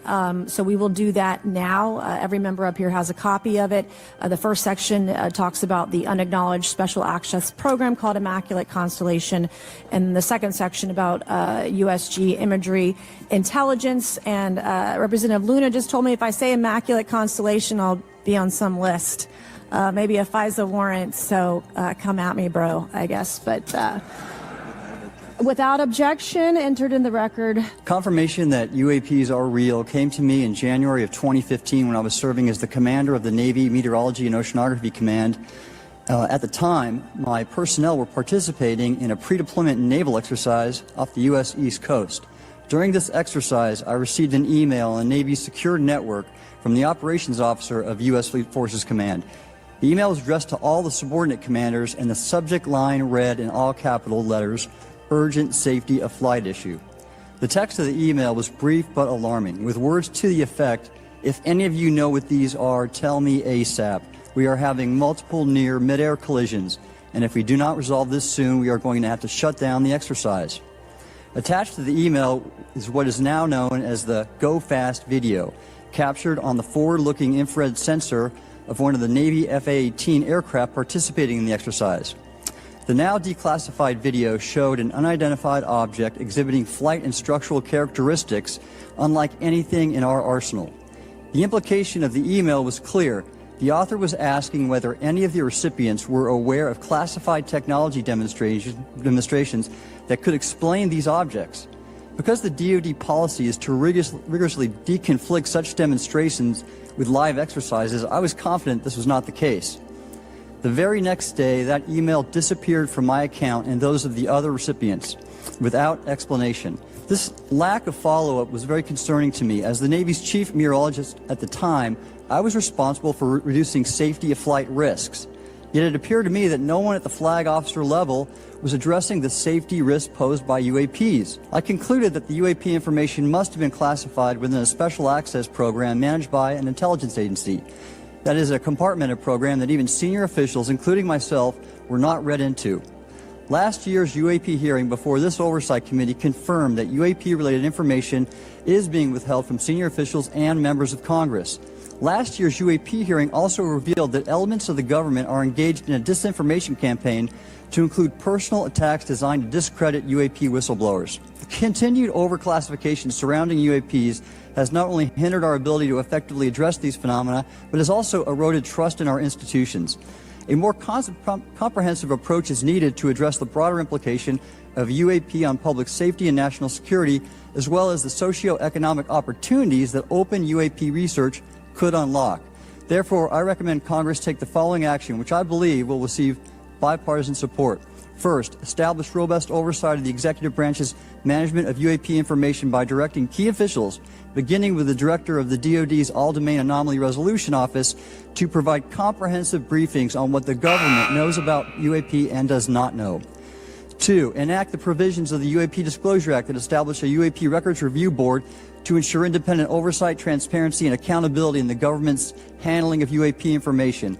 So we will do that now. Every member up here has a copy of it. The first section talks about the unacknowledged special access program called Immaculate Constellation, and the second section about USG imagery intelligence. And Representative Luna just told me if I say Immaculate Constellation, I'll be on some list, maybe a FISA warrant. So come at me, bro, I guess. But without objection, entered in the record. Confirmation that UAPs are real came to me in January of 2015 when I was serving as the commander of the Navy Meteorology and Oceanography Command. At the time, my personnel were participating in a pre-deployment naval exercise off the U.S. East Coast. During this exercise, I received an email on the Navy's secure network from the operations officer of U.S. Fleet Forces Command. The email was addressed to all the subordinate commanders, and the subject line read in all capital letters, "Urgent Safety of Flight Issue." The text of the email was brief but alarming, with words to the effect, "If any of you know what these are, tell me ASAP. We are having multiple near mid-air collisions, and if we do not resolve this soon, we are going to have to shut down the exercise." Attached to the email is what is now known as the Go Fast video, captured on the forward-looking infrared sensor of one of the Navy F-A-18 aircraft participating in the exercise. The now declassified video showed an unidentified object exhibiting flight and structural characteristics unlike anything in our arsenal. The implication of the email was clear. The author was asking whether any of the recipients were aware of classified technology demonstrations that could explain these objects. Because the DoD policy is to rigorously deconflict such demonstrations with live exercises, I was confident this was not the case. The very next day, that email disappeared from my account and those of the other recipients without explanation. This lack of follow-up was very concerning to me. As the Navy's chief meteorologist at the time, I was responsible for reducing safety of flight risks. Yet it appeared to me that no one at the flag officer level was addressing the safety risk posed by UAPs. I concluded that the UAP information must have been classified within a special access program managed by an intelligence agency. That is a compartmented program that even senior officials, including myself, were not read into. Last year's UAP hearing before this oversight committee confirmed that UAP-related information is being withheld from senior officials and members of Congress. Last year's UAP hearing also revealed that elements of the government are engaged in a disinformation campaign to include personal attacks designed to discredit UAP whistleblowers. The continued overclassification surrounding UAPs has not only hindered our ability to effectively address these phenomena, but has also eroded trust in our institutions. A more comprehensive approach is needed to address the broader implication of UAP on public safety and national security, as well as the socio-economic opportunities that open UAP research could unlock. Therefore, I recommend Congress take the following action, which I believe will receive bipartisan support. First, establish robust oversight of the executive branch's management of UAP information by directing key officials, beginning with the director of the DoD's All-Domain Anomaly Resolution Office, to provide comprehensive briefings on what the government knows about UAP and does not know. Two, enact the provisions of the UAP Disclosure Act that establish a UAP Records Review Board to ensure independent oversight, transparency, and accountability in the government's handling of UAP information.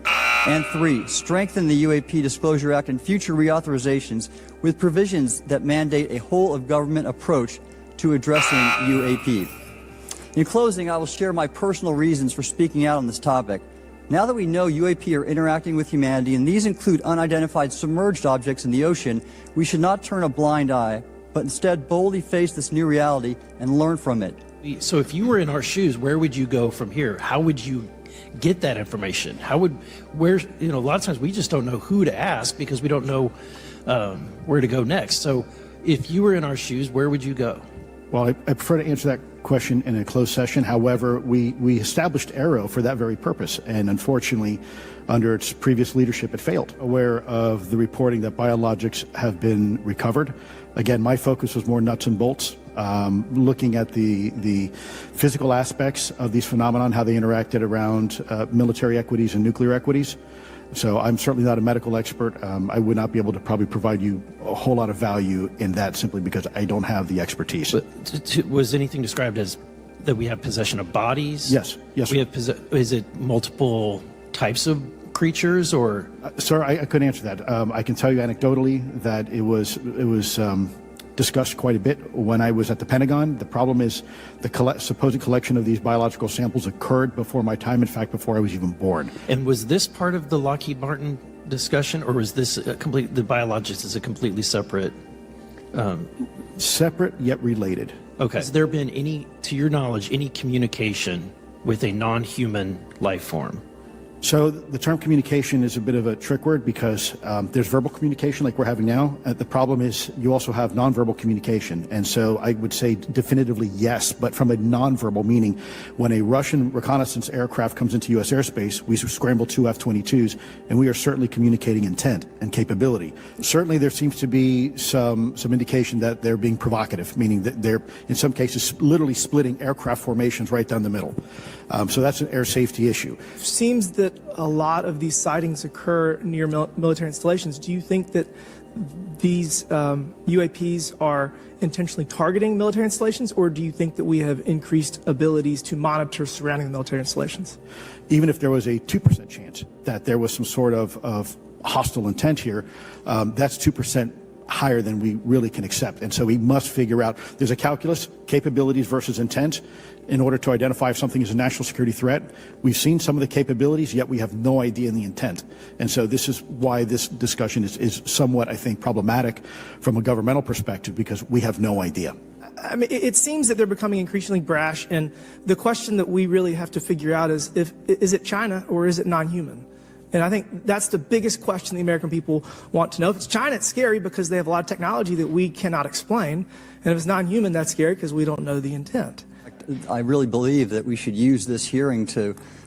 And three, strengthen the UAP Disclosure Act and future reauthorizations with provisions that mandate a whole-of-government approach to addressing UAP. In closing, I will share my personal reasons for speaking out on this topic. Now that we know UAP are interacting with humanity, and these include unidentified submerged objects in the ocean, we should not turn a blind eye, but instead boldly face this new reality and learn from it. So if you were in our shoes, where would you go from here? How would you get that information? A lot of times we just don't know who to ask because we don't know where to go next. So if you were in our shoes, where would you go? Well, I prefer to answer that question in a closed session. However, we established AARO for that very purpose, and unfortunately, under its previous leadership, it failed. Aware of the reporting that biologics have been recovered. Again, my focus was more nuts and bolts, looking at the physical aspects of these phenomenon, how they interacted around military equities and nuclear equities. So I'm certainly not a medical expert. I would not be able to probably provide you a whole lot of value in that simply because I don't have the expertise. But was anything described as that we have possession of bodies? Yes. Yes. We have is it multiple types of creatures or? Sir, I couldn't answer that. I can tell you anecdotally that it was discussed quite a bit when I was at the Pentagon. The problem is the supposed collection of these biological samples occurred before my time, in fact, before I was even born. And was this part of the Lockheed Martin discussion, or was this the biologics is a completely separate? Separate yet related. Okay. Has there been any, to your knowledge, any communication with a non-human life form? So the term communication is a bit of a trick word because there's verbal communication like we're having now. The problem is you also have nonverbal communication. And so I would say definitively yes, but from a nonverbal meaning, when a Russian reconnaissance aircraft comes into U.S. airspace, we scramble 2 F-22s, and we are certainly communicating intent and capability. Certainly there seems to be some indication that they're being provocative, meaning that they're, in some cases, literally splitting aircraft formations right down the middle. So that's an air safety issue. Seems that a lot of these sightings occur near military installations. Do you think that these UAPs are intentionally targeting military installations, or do you think that we have increased abilities to monitor surrounding the military installations? Even if there was a 2% chance that there was some sort of hostile intent here, that's 2% higher than we really can accept. And so we must figure out, there's a calculus, capabilities versus intent, in order to identify if something is a national security threat. We've seen some of the capabilities, yet we have no idea in the intent. And so this is why this discussion is somewhat, I think, problematic from a governmental perspective, because we have no idea. I mean, it seems that they're becoming increasingly brash, and the question that we really have to figure out is it China or is it non-human? And I think that's the biggest question the American people want to know. If it's China, it's scary because they have a lot of technology that we cannot explain. And if it's non-human, that's scary because we don't know the intent. I really believe that we should use this hearing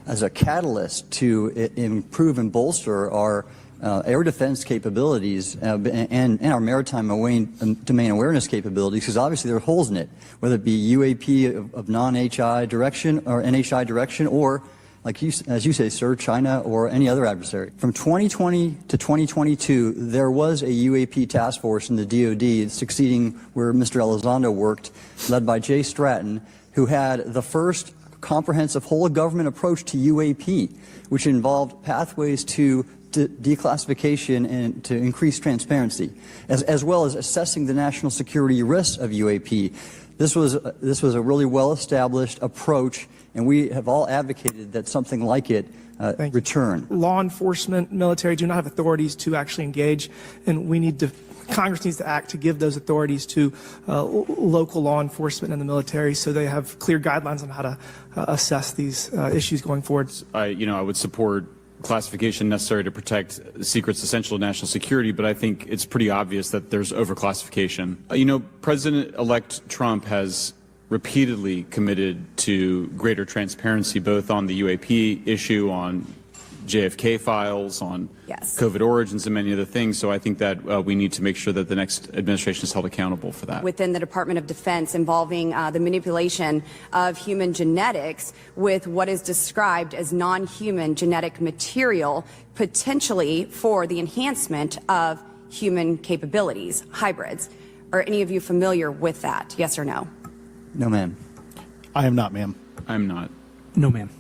as a catalyst to improve and bolster our air defense capabilities and our maritime domain awareness capabilities, because obviously there are holes in it, whether it be UAP of non-HI direction or NHI direction, or, like as you say, sir, China or any other adversary. From 2020 to 2022, there was a UAP task force in the DoD succeeding where Mr. Elizondo worked, led by Jay Stratton, who had the first comprehensive whole-of-government approach to UAP, which involved pathways to declassification and to increase transparency, as well as assessing the national security risks of UAP. This was a really well-established approach, and we have all advocated that something like it return. Law enforcement, military do not have authorities to actually engage, and Congress needs to act to give those authorities to local law enforcement and the military, so they have clear guidelines on how to assess these issues going forward. I would support classification necessary to protect secrets essential to national security, but I think it's pretty obvious that there's overclassification. President-elect Trump has repeatedly committed to greater transparency, both on the UAP issue, on JFK files, on COVID origins, and many other things. So I think that we need to make sure that the next administration is held accountable for that. Within the Department of Defense, involving the manipulation of human genetics with what is described as non-human genetic material, potentially for the enhancement of human capabilities, hybrids. Are any of you familiar with that? Yes or no? No, ma'am. I am not, ma'am. I'm not. No, ma'am.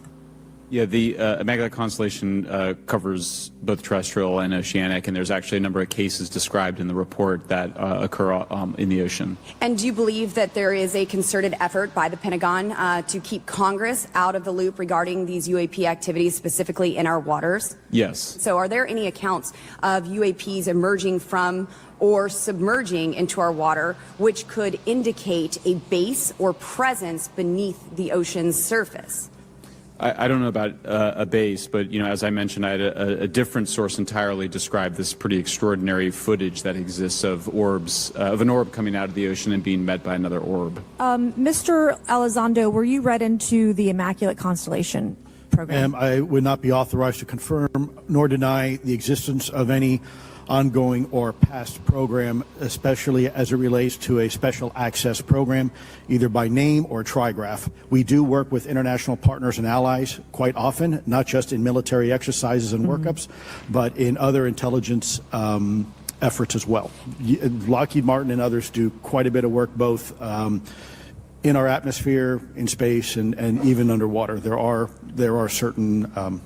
Yeah, the Immaculate Constellation covers both terrestrial and oceanic, and there's actually a number of cases described in the report that occur in the ocean. And do you believe that there is a concerted effort by the Pentagon to keep Congress out of the loop regarding these UAP activities, specifically in our waters? Yes. So are there any accounts of UAPs emerging from or submerging into our water, which could indicate a base or presence beneath the ocean's surface? I don't know about a base, but as I mentioned, I had a different source entirely describe this pretty extraordinary footage that exists of orbs, of an orb coming out of the ocean and being met by another orb. Mr. Elizondo, were you read into the Immaculate Constellation program? I would not be authorized to confirm nor deny the existence of any ongoing or past program, especially as it relates to a special access program, either by name or trigraph. We do work with international partners and allies quite often, not just in military exercises and workups, but in other intelligence efforts as well. Lockheed Martin and others do quite a bit of work both in our atmosphere, in space, and even underwater. There are certain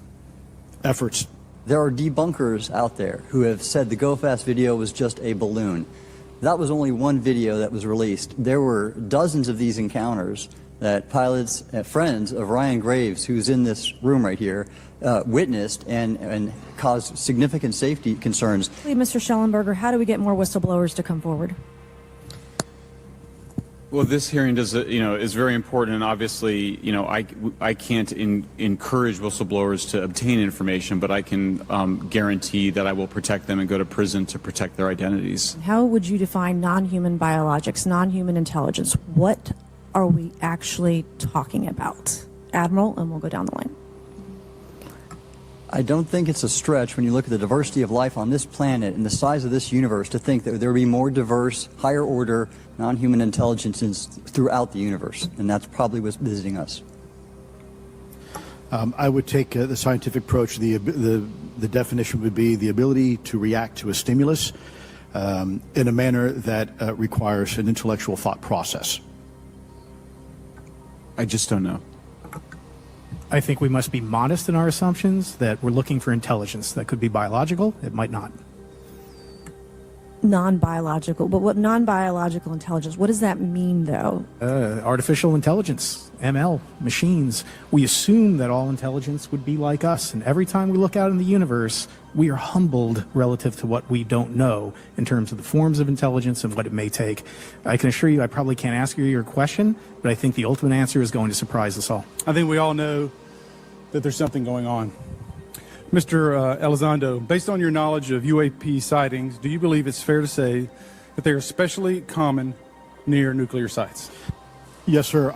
efforts. There are debunkers out there who have said the Go Fast video was just a balloon. That was only one video that was released. There were dozens of these encounters that pilots, friends of Ryan Graves, who's in this room right here, witnessed and caused significant safety concerns. Mr. Schellenberger, how do we get more whistleblowers to come forward? Well, this hearing is very important, and obviously, I can't encourage whistleblowers to obtain information, but I can guarantee that I will protect them and go to prison to protect their identities. How would you define non-human biologics, non-human intelligence? What are we actually talking about? Admiral, and we'll go down the line. I don't think it's a stretch when you look at the diversity of life on this planet and the size of this universe to think that there would be more diverse, higher order, non-human intelligences throughout the universe, and that's probably what's visiting us. I would take the scientific approach. The definition would be the ability to react to a stimulus in a manner that requires an intellectual thought process. I just don't know. I think we must be modest in our assumptions that we're looking for intelligence. That could be biological, it might not. Non-biological, but what non-biological intelligence, what does that mean though? Artificial intelligence, ML, machines. We assume that all intelligence would be like us, and every time we look out in the universe, we are humbled relative to what we don't know in terms of the forms of intelligence and what it may take. I can assure you I probably can't ask you your question, but I think the ultimate answer is going to surprise us all. I think we all know that there's something going on. Mr. Elizondo, based on your knowledge of UAP sightings, do you believe it's fair to say that they are especially common near nuclear sites? Yes, sir.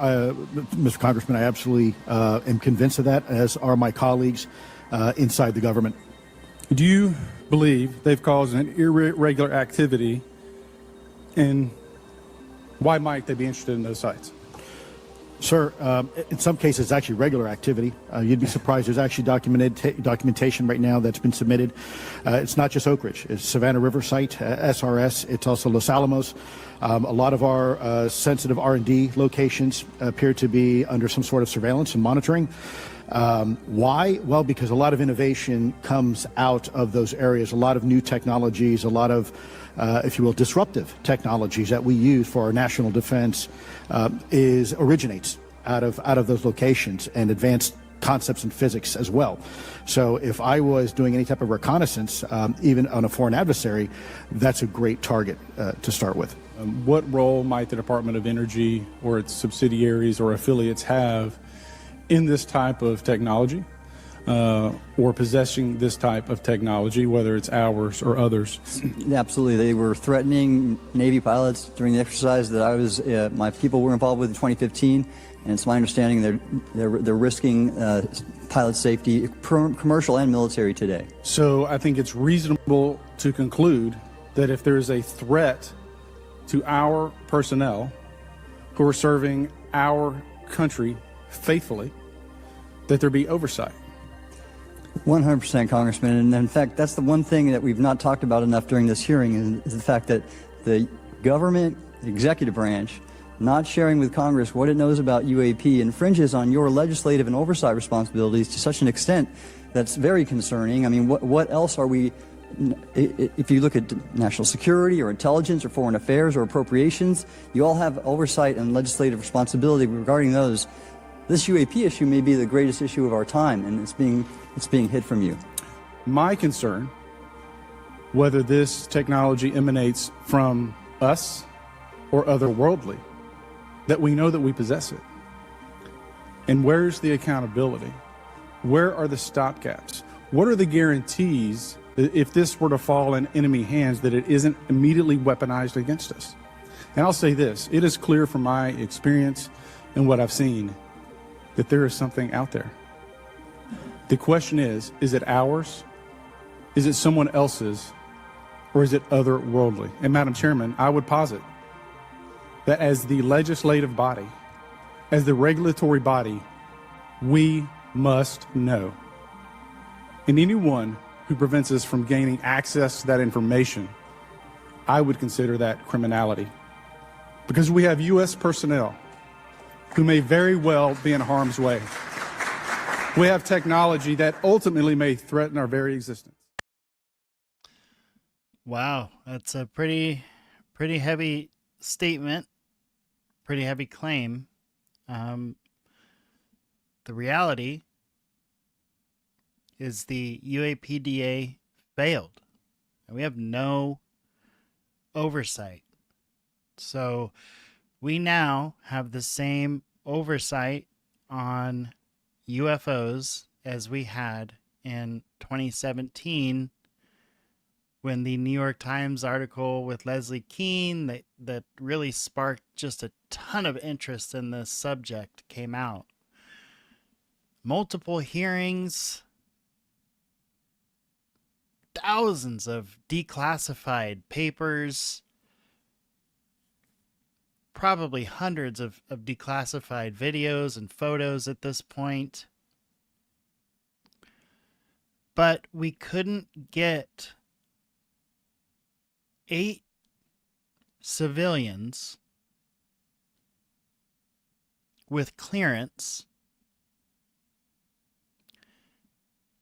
Mr. Congressman, I absolutely am convinced of that, as are my colleagues inside the government. Do you believe they've caused an irregular activity, and why might they be interested in those sites? Sir, in some cases, it's actually regular activity. You'd be surprised. There's actually documentation right now that's been submitted. It's not just Oak Ridge. It's Savannah River site, SRS. It's also Los Alamos. A lot of our sensitive R&D locations appear to be under some sort of surveillance and monitoring. Why? Well, because a lot of innovation comes out of those areas, a lot of new technologies, a lot of, if you will, disruptive technologies that we use for our national defense originates out of those locations, and advanced concepts in physics as well. So if I was doing any type of reconnaissance, even on a foreign adversary, that's a great target to start with. What role might the Department of Energy or its subsidiaries or affiliates have in this type of technology, or possessing this type of technology, whether it's ours or others? Absolutely. They were threatening Navy pilots during the exercise that I was, my people were involved with in 2015, and it's my understanding they're risking pilot safety, commercial and military today. So I think it's reasonable to conclude that if there is a threat to our personnel who are serving our country faithfully, that there be oversight. 100%, Congressman. And in fact, that's the one thing that we've not talked about enough during this hearing, is the fact that the government, the executive branch, not sharing with Congress what it knows about UAP infringes on your legislative and oversight responsibilities to such an extent that's very concerning. I mean, what else are we, if you look at national security or intelligence or foreign affairs or appropriations, you all have oversight and legislative responsibility regarding those. This UAP issue may be the greatest issue of our time, and it's being hid from you. My concern, whether this technology emanates from us or otherworldly, that we know that we possess it. And where's the accountability Where are the stopgaps? What are the guarantees that if this were to fall in enemy hands that it isn't immediately weaponized against us? And I'll say this, it is clear from my experience and what I've seen that there is something out there. The question is it ours? Is it someone else's? Or is it otherworldly? And Madam Chairman, I would posit that as the legislative body, as the regulatory body, we must know. And anyone who prevents us from gaining access to that information, I would consider that criminality. Because we have U.S. personnel who may very well be in harm's way. We have technology that ultimately may threaten our very existence. Wow, that's a pretty heavy statement, pretty heavy claim. The reality is the UAPDA failed, and we have no oversight. So we now have the same oversight on UFOs as we had in 2017 when the New York Times article with Leslie Kean that really sparked just a ton of interest in this subject came out. Multiple hearings, thousands of declassified papers, probably hundreds of declassified videos and photos at this point. But we couldn't get 8 civilians with clearance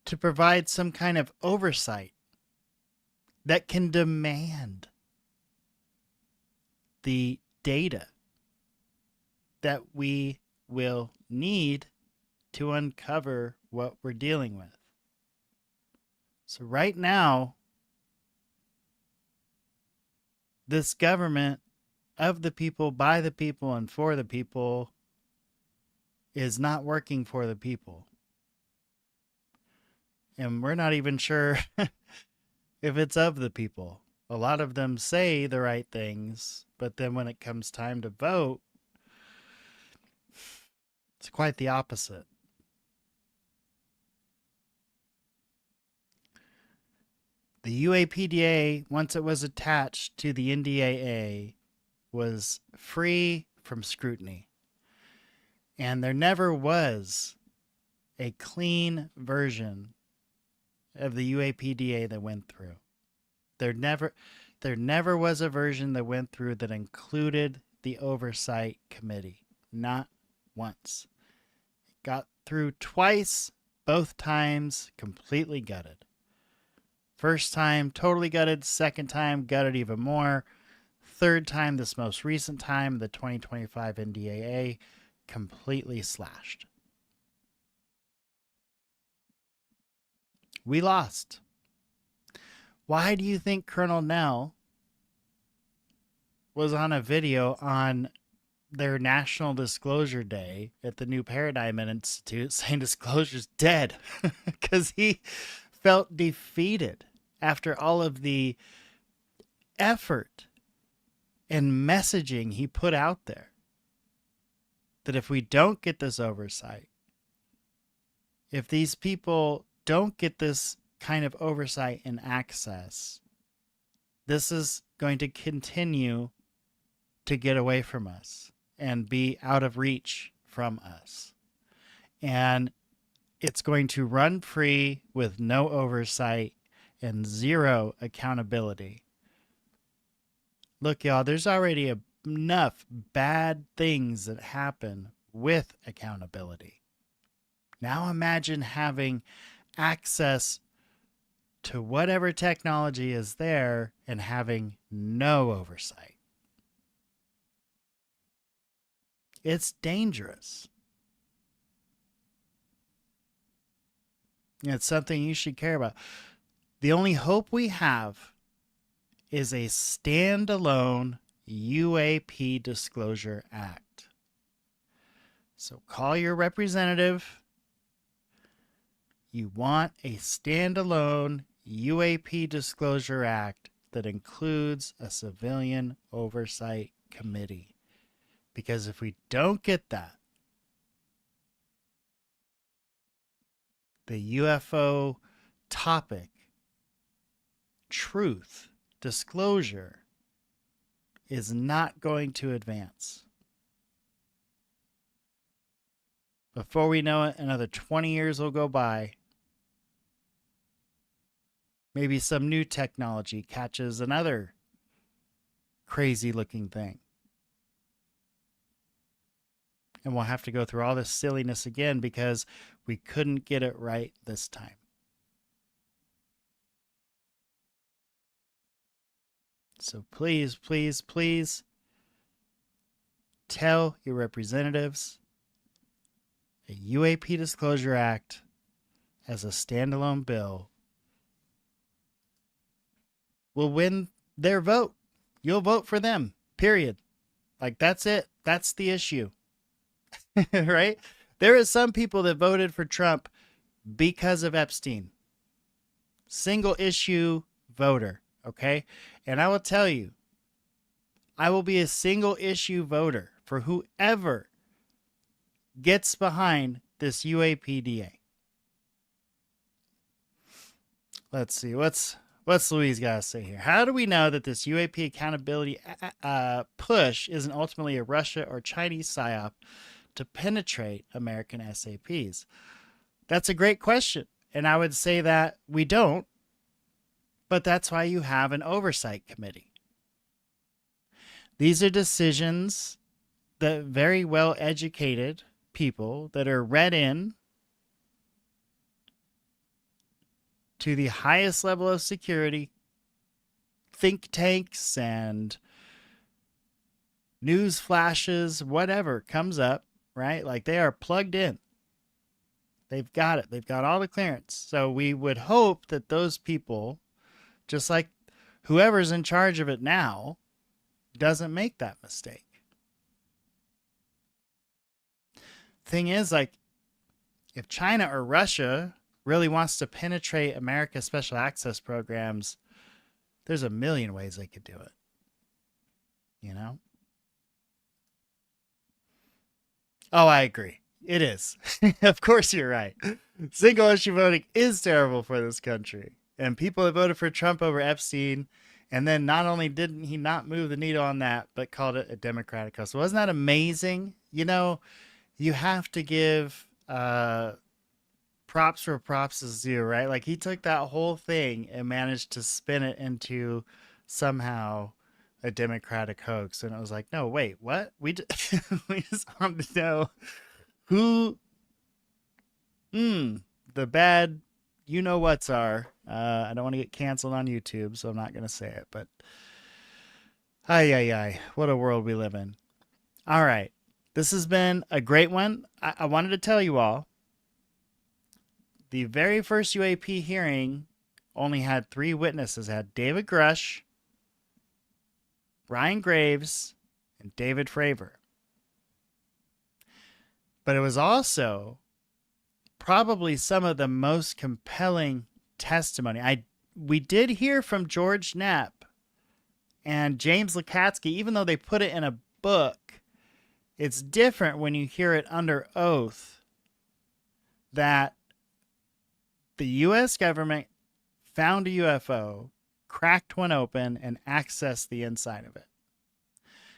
to provide some kind of oversight that can demand the data that we will need to uncover what we're dealing with. So right now, this government of the people, by the people, and for the people is not working for the people. And we're not even sure if it's of the people. A lot of them say the right things, but then when it comes time to vote, it's quite the opposite. The UAPDA, once it was attached to the NDAA, was free from scrutiny. And there never was a clean version of the UAPDA that went through. There never was a version that went through that included the Oversight Committee. Not once. It got through twice, both times completely gutted. First time, totally gutted. Second time, gutted even more. Third time, this most recent time, the 2025 NDAA, completely slashed. We lost. Why do you think Colonel Nell was on a video on their National Disclosure Day at the New Paradigm Institute saying disclosure's dead? Because he felt defeated after all of the effort and messaging he put out there. That if we don't get this oversight, if these people don't get this kind of oversight and access, this is going to continue to get away from us and be out of reach from us. And it's going to run free with no oversight and zero accountability. Look, y'all, there's already enough bad things that happen with accountability. Now imagine having access to whatever technology is there and having no oversight. It's dangerous. It's something you should care about. The only hope we have is a standalone UAP Disclosure Act. So call your representative, You want a standalone UAP Disclosure Act that includes a civilian oversight committee. Because if we don't get that, the UFO topic, truth, disclosure, is not going to advance. Before we know it, another 20 years will go by. Maybe some new technology catches another crazy looking thing. And we'll have to go through all this silliness again because we couldn't get it right this time. So please, please, please tell your representatives a UAP Disclosure Act as a standalone bill will win their vote. You'll vote for them, period. Like, that's it. That's the issue. Right? There is some people that voted for Trump because of Epstein. Single issue voter, okay? And I will tell you, I will be a single issue voter for whoever gets behind this UAPDA. Let's see, what's Louise got to say here? How do we know that this UAP accountability push isn't ultimately a Russia or Chinese psyop to penetrate American SAPs? That's a great question. And I would say that we don't, but that's why you have an oversight committee. These are decisions that very well educated people that are read in to the highest level of security, think tanks and news flashes, whatever comes up, right? Like, they are plugged in. They've got it. They've got all the clearance. So we would hope that those people, just like whoever's in charge of it now, doesn't make that mistake. Thing is, like, if China or Russia really wants to penetrate America's special access programs, there's a million ways they could do it. You know? Oh, I agree. It is. Of course you're right. Single issue voting is terrible for this country. And people that voted for Trump over Epstein, and then not only didn't he not move the needle on that, but called it a Democratic hoax. Wasn't that amazing? You know, you have to give props where props is due, right? Like, he took that whole thing and managed to spin it into somehow a Democratic hoax. And it was like, no, wait, what? We just wanted to know who the bad you-know-whats are. I don't want to get canceled on YouTube, so I'm not going to say it. But, ay, what a world we live in. All right. This has been a great one. I wanted to tell you all, the very first UAP hearing only had 3 witnesses. It had David Grush, Ryan Graves, and David Fravor. But it was also probably some of the most compelling testimony. We did hear from George Knapp and James Lukatsky, even though they put it in a book. It's different when you hear it under oath that the U.S. government found a UFO, cracked one open, and accessed the inside of it.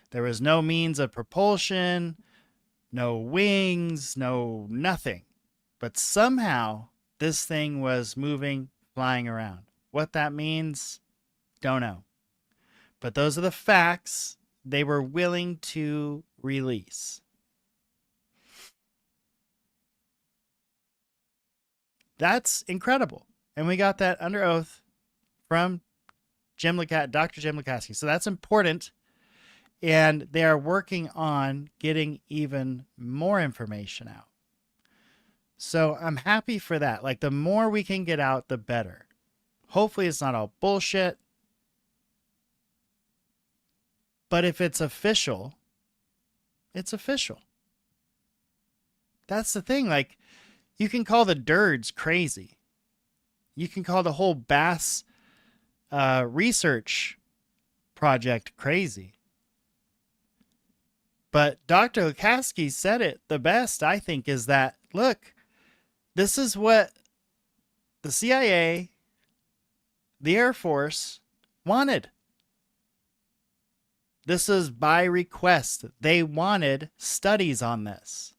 There was no means of propulsion, no wings, no nothing. But somehow this thing was moving, flying around. What that means, don't know. But those are the facts they were willing to release. That's incredible. And we got that under oath from Dr. Jim Lukatsky. So that's important. And they are working on getting even more information out. So I'm happy for that. Like, the more we can get out, the better. Hopefully it's not all bullshit. But if it's official, it's official. That's the thing. Like, You can call the Dirds crazy. You can call the whole Bass research project crazy. But Dr. Lukaski said it the best, I think, is that, look, this is what the CIA, the Air Force wanted. This is by request. They wanted studies on this.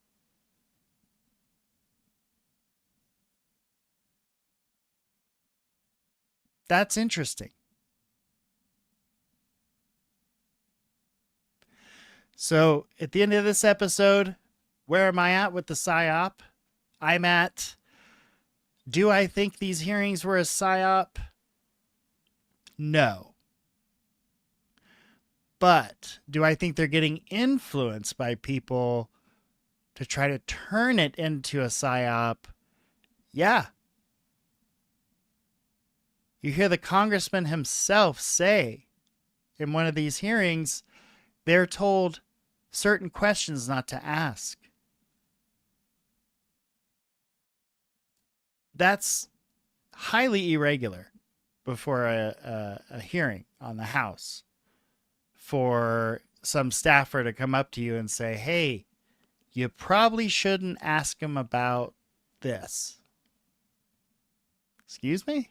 That's interesting. So at the end of this episode, where am I at with the PSYOP? I'm at, do I think these hearings were a PSYOP? No. But do I think they're getting influenced by people to try to turn it into a PSYOP? Yeah. You hear the congressman himself say in one of these hearings, they're told certain questions not to ask. That's highly irregular before a hearing on the House, for some staffer to come up to you and say, hey, you probably shouldn't ask him about this. Excuse me?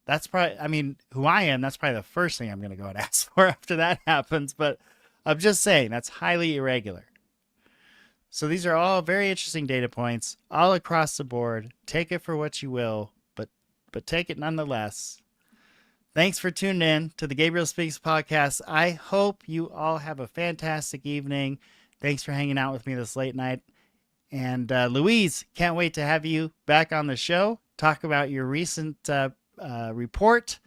That's probably, I mean, who I am, that's probably the first thing I'm going to go and ask for after that happens. But I'm just saying, that's highly irregular. So these are all very interesting data points all across the board. Take it for what you will, but take it nonetheless. Thanks for tuning in to the Gabriel Speaks podcast. I hope you all have a fantastic evening. Thanks for hanging out with me this late night. And Louise, can't wait to have you back on the show. Talk about your recent report.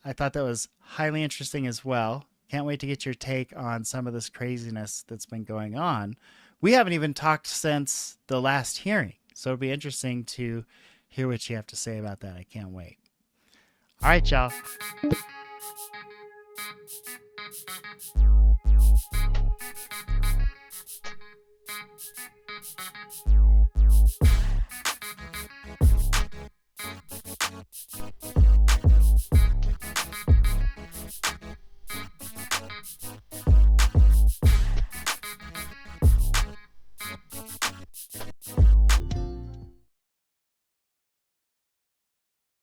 I thought that was highly interesting as well. Can't wait to get your take on some of this craziness that's been going on. We haven't even talked since the last hearing, so it'll be interesting to hear what you have to say about that. I can't wait. All right, y'all.